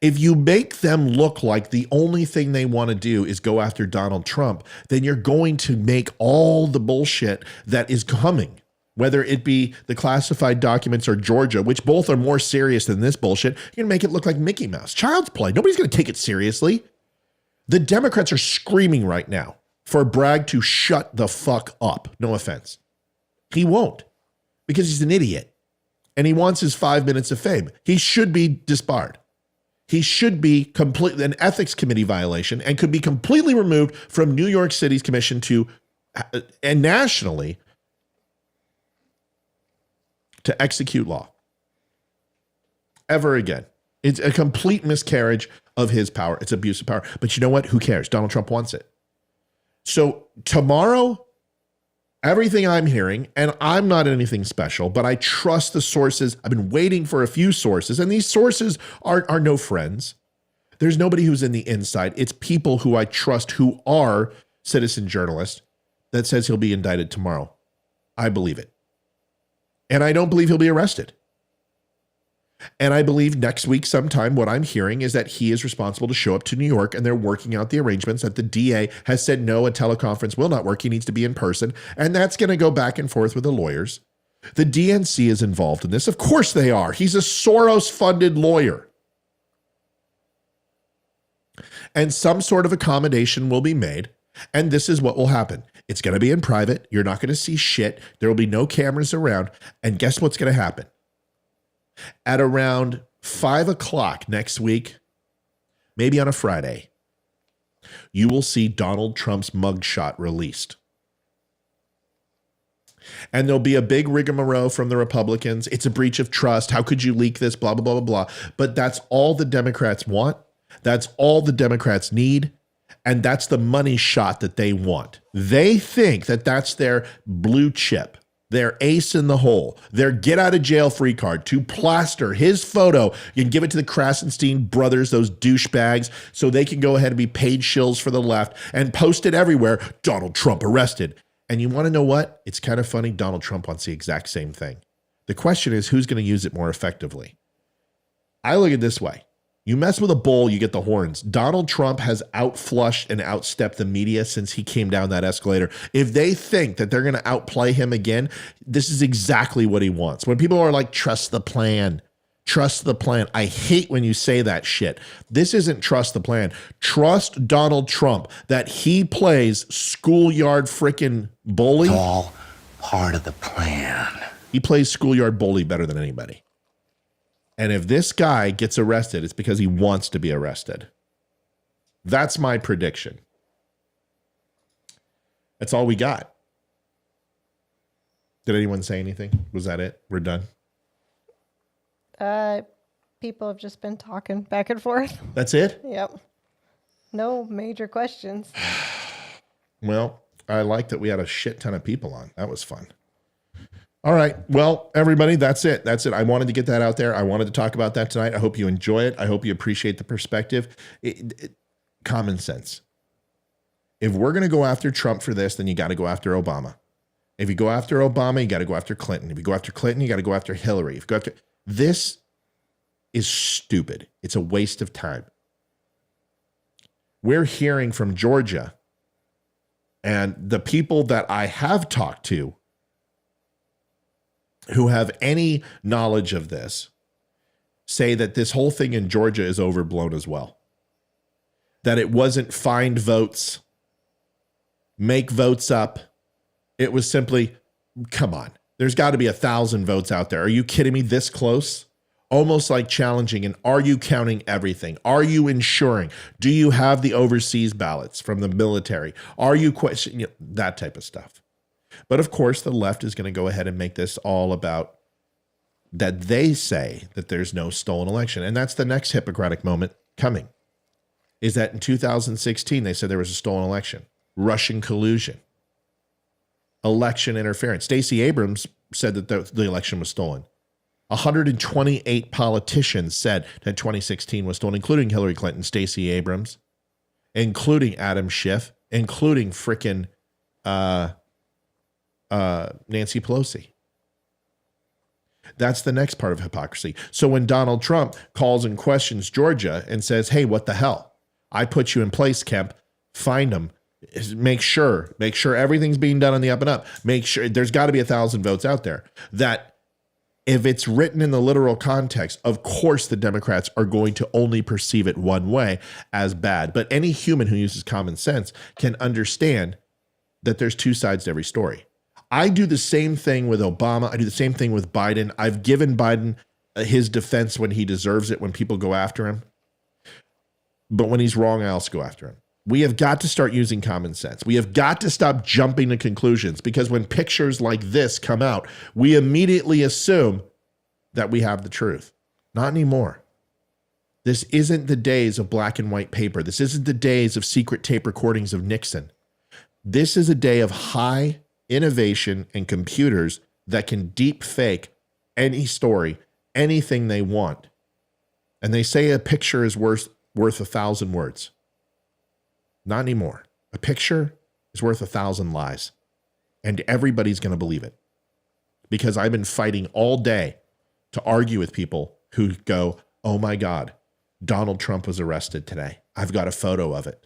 If you make them look like the only thing they want to do is go after Donald Trump, then you're going to make all the bullshit that is coming, whether it be the classified documents or Georgia, which both are more serious than this bullshit, you're going to make it look like Mickey Mouse. Child's play. Nobody's going to take it seriously. The Democrats are screaming right now for Bragg to shut the fuck up. No offense. He won't, because he's an idiot and he wants his 5 minutes of fame. He should be disbarred. He should be completely an ethics committee violation and could be completely removed from New York City's commission to and nationally to execute law ever again. It's a complete miscarriage of his power. It's abuse of power. But you know what? Who cares? Donald Trump wants it. So tomorrow, everything I'm hearing, and I'm not anything special, but I trust the sources. I've been waiting for a few sources, and these sources are no friends. There's nobody who's in the inside. It's people who I trust who are citizen journalists that says he'll be indicted tomorrow. I believe it. And I don't believe he'll be arrested. And I believe next week sometime what I'm hearing is that he is responsible to show up to New York, and they're working out the arrangements that the DA has said, no, a teleconference will not work. He needs to be in person. And that's going to go back and forth with the lawyers. The DNC is involved in this. Of course they are. He's a Soros-funded lawyer. And some sort of accommodation will be made. And this is what will happen. It's going to be in private. You're not going to see shit. There will be no cameras around. And guess what's going to happen? At around 5 o'clock next week, maybe on a Friday, you will see Donald Trump's mugshot released. And there'll be a big rigmarole from the Republicans. It's a breach of trust. How could you leak this? Blah, blah, blah, blah, blah. But that's all the Democrats want. That's all the Democrats need. And that's the money shot that they want. They think that that's their blue chip, their ace in the hole, their get out of jail free card to plaster his photo and give it to the Krasenstein brothers, those douchebags, so they can go ahead and be paid shills for the left and post it everywhere. Donald Trump arrested. And you want to know what? It's kind of funny. Donald Trump wants the exact same thing. The question is, who's going to use it more effectively? I look at it this way. You mess with a bull, you get the horns. Donald Trump has outflushed and outstepped the media since he came down that escalator. If they think that they're going to outplay him again, this is exactly what he wants. When people are like, trust the plan, trust the plan. I hate when you say that shit. This isn't trust the plan. Trust Donald Trump that he plays schoolyard freaking bully. It's all part of the plan. He plays schoolyard bully better than anybody. And if this guy gets arrested, it's because he wants to be arrested. That's my prediction. That's all we got. Did anyone say anything? Was that it? We're done? People have just been talking back and forth. That's it? Yep. No major questions. Well, I like that we had a shit ton of people on. That was fun. All right. Well, everybody, that's it. That's it. I wanted to get that out there. I wanted to talk about that tonight. I hope you enjoy it. I hope you appreciate the perspective. Common sense. If we're going to go after Trump for this, then you got to go after Obama. If you go after Obama, you got to go after Clinton. If you go after Clinton, you got to go after Hillary. If you go after this is stupid. It's a waste of time. We're hearing from Georgia, and the people that I have talked to who have any knowledge of this say that this whole thing in Georgia is overblown as well. That it wasn't find votes, make votes up. It was simply, come on, there's got to be 1,000 votes out there. Are you kidding me? This close? Almost like challenging. And are you counting everything? Are you ensuring? Do you have the overseas ballots from the military? Are you questioning that type of stuff? But of course, the left is going to go ahead and make this all about that they say that there's no stolen election. And that's the next Hippocratic moment coming, is that in 2016, they said there was a stolen election, Russian collusion, election interference. Stacey Abrams said that the election was stolen. 128 politicians said that 2016 was stolen, including Hillary Clinton, Stacey Abrams, including Adam Schiff, including frickin' Nancy Pelosi. That's the next part of hypocrisy. So when Donald Trump calls and questions Georgia and says, hey, what the hell? I put you in place, Kemp. Find them. Make sure everything's being done on the up and up. Make sure there's got to be 1,000 votes out there. That if it's written in the literal context, of course the Democrats are going to only perceive it one way, as bad. But any human who uses common sense can understand that there's two sides to every story. I do the same thing with Obama. I do the same thing with Biden. I've given Biden his defense when he deserves it, when people go after him. But when he's wrong, I also go after him. We have got to start using common sense. We have got to stop jumping to conclusions, because when pictures like this come out, we immediately assume that we have the truth. Not anymore. This isn't the days of black and white paper. This isn't the days of secret tape recordings of Nixon. This is a day of high innovation and computers that can deep fake any story, anything they want. And they say a picture is worth 1,000 words. Not anymore. A picture is worth 1,000 lies. And everybody's going to believe it. because I've been fighting all day to argue with people who go, oh my God, Donald Trump was arrested today. I've got a photo of it.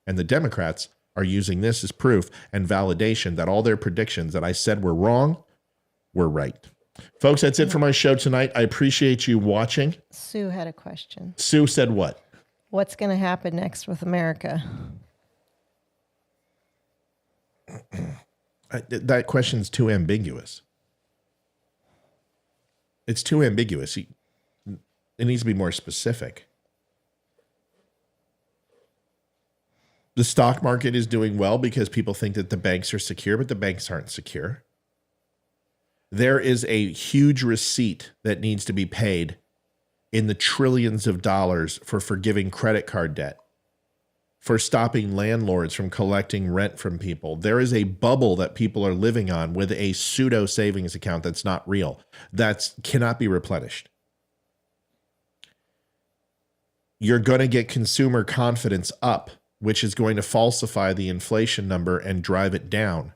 And the Democrats are using this as proof and validation that all their predictions that I said were wrong were right. Folks, that's it for my show tonight. I appreciate you watching. Sue had a question. Sue said what? What's going to happen next with America? That question's too ambiguous. It's too ambiguous. It needs to be more specific. The stock market is doing well because people think that the banks are secure, but the banks aren't secure. There is a huge receipt that needs to be paid in the trillions of dollars for forgiving credit card debt, for stopping landlords from collecting rent from people. There is a bubble that people are living on with a pseudo savings account that's not real, that cannot be replenished. You're going to get consumer confidence up, which is going to falsify the inflation number and drive it down.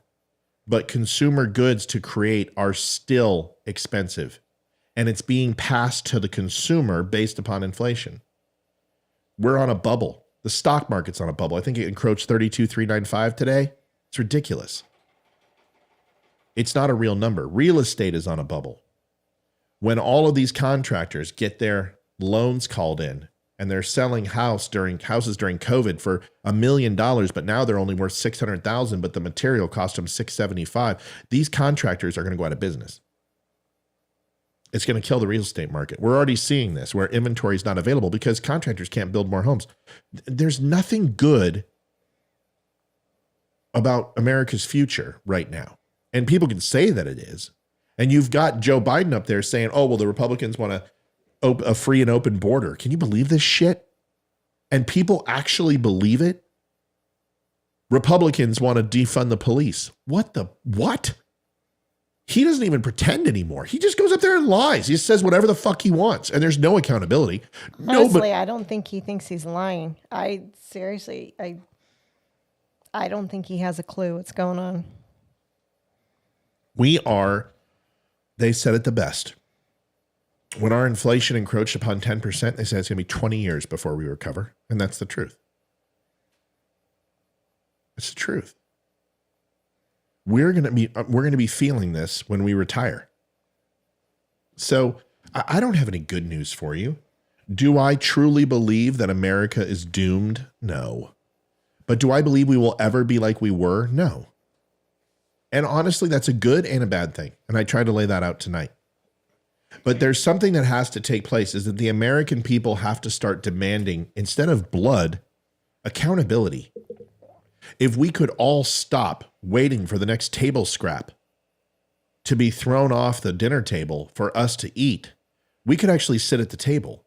But consumer goods to create are still expensive, and it's being passed to the consumer based upon inflation. We're on a bubble. The stock market's on a bubble. I think it encroached 32,395 today. It's ridiculous. It's not a real number. Real estate is on a bubble. When all of these contractors get their loans called in and they're selling houses during COVID for $1 million, but now they're only worth $600,000, but the material cost them $675,000. These contractors are going to go out of business. It's going to kill the real estate market. We're already seeing this where inventory is not available because contractors can't build more homes. There's nothing good about America's future right now. And people can say that it is. And you've got Joe Biden up there saying, oh, well, the Republicans want a free and open border. Can you believe this shit? And people actually believe it? Republicans want to defund the police. What? He doesn't even pretend anymore. He just goes up there and lies. He says whatever the fuck he wants, and there's no accountability. Honestly, I don't think he thinks he's lying. I don't think he has a clue what's going on. They said it the best. When our inflation encroached upon 10%, they said it's going to be 20 years before we recover, and that's the truth. It's the truth. We're going to be feeling this when we retire. So I don't have any good news for you. Do I truly believe that America is doomed? No. But do I believe we will ever be like we were? No. And honestly, that's a good and a bad thing. And I tried to lay that out tonight. But there's something that has to take place, is that the American people have to start demanding, instead of blood, accountability. If we could all stop waiting for the next table scrap to be thrown off the dinner table for us to eat, we could actually sit at the table.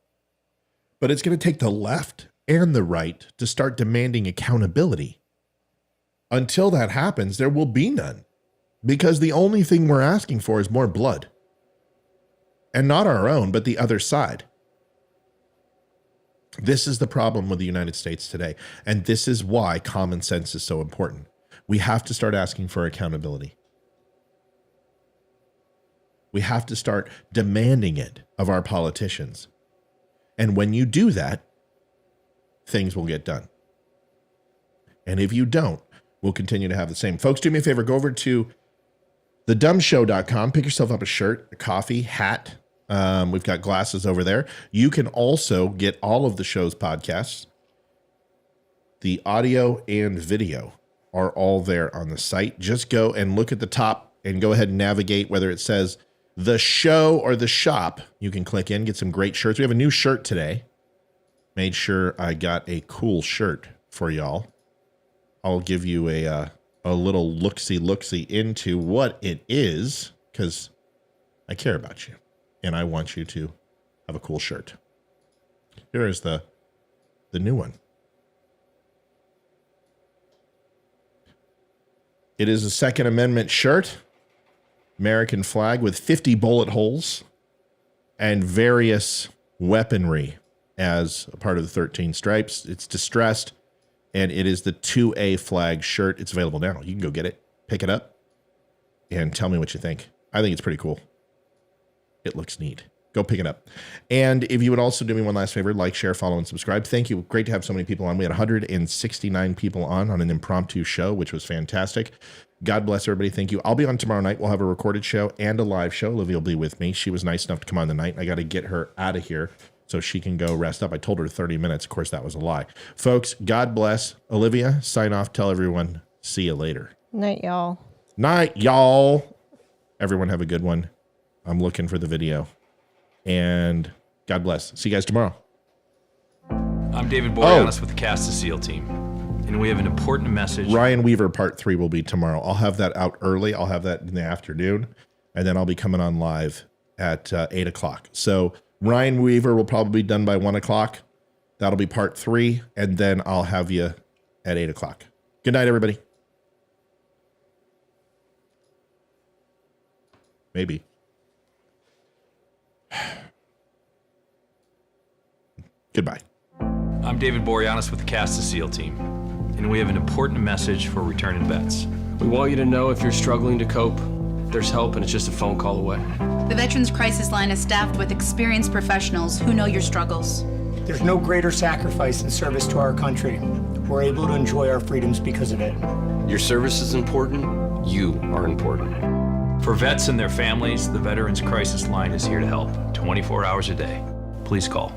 But it's going to take the left and the right to start demanding accountability. Until that happens, there will be none. Because the only thing we're asking for is more blood. And not our own, but the other side. This is the problem with the United States today. And this is why common sense is so important. We have to start asking for accountability. We have to start demanding it of our politicians. And when you do that, things will get done. And if you don't, we'll continue to have the same. Folks, do me a favor, go over to thedumbshow.com, pick yourself up a shirt, a coffee, hat. We've got glasses over there. You can also get all of the show's podcasts. The audio and video are all there on the site. Just go and look at the top and go ahead and navigate, whether it says the show or the shop. You can click in, get some great shirts. We have a new shirt today. Made sure I got a cool shirt for y'all. I'll give you a little look-see into what it is, because I care about you and I want you to have a cool shirt. Here is the new one. It is a Second Amendment shirt, American flag with 50 bullet holes and various weaponry as a part of the 13 stripes. It's distressed, and it is the 2A flag shirt. It's available now. You can go get it, pick it up. and tell me what you think. I think it's pretty cool. It looks neat. Go pick it up. And if you would also do me one last favor, like, share, follow, and subscribe. Thank you. Great to have so many people on. We had 169 people on an impromptu show, which was fantastic. God bless everybody. Thank you. I'll be on tomorrow night. We'll have a recorded show and a live show. Olivia will be with me. She was nice enough to come on the night. I got to get her out of here so she can go rest up. I told her 30 minutes. Of course, that was a lie. Folks, God bless. Olivia, sign off. Tell everyone. See you later. Night, y'all. Night, y'all. Everyone have a good one. I'm looking for the video. And God bless. See you guys tomorrow. I'm David Boreanaz with the Cast of SEAL team, and we have an important message. Ryan Weaver part 3 will be tomorrow. I'll have that out early. I'll have that in the afternoon, and then I'll be coming on live at 8 o'clock. So Ryan Weaver will probably be done by 1 o'clock. That'll be part 3, and then I'll have you at 8 o'clock. Good night, everybody. Maybe. Goodbye. I'm David Boreanaz with the Cast of SEAL team, and we have an important message for returning vets. We want you to know if you're struggling to cope, there's help and it's just a phone call away. The Veterans Crisis Line is staffed with experienced professionals who know your struggles. There's no greater sacrifice in service to our country. We're able to enjoy our freedoms because of it. Your service is important, you are important. For vets and their families, the Veterans Crisis Line is here to help 24 hours a day. Please call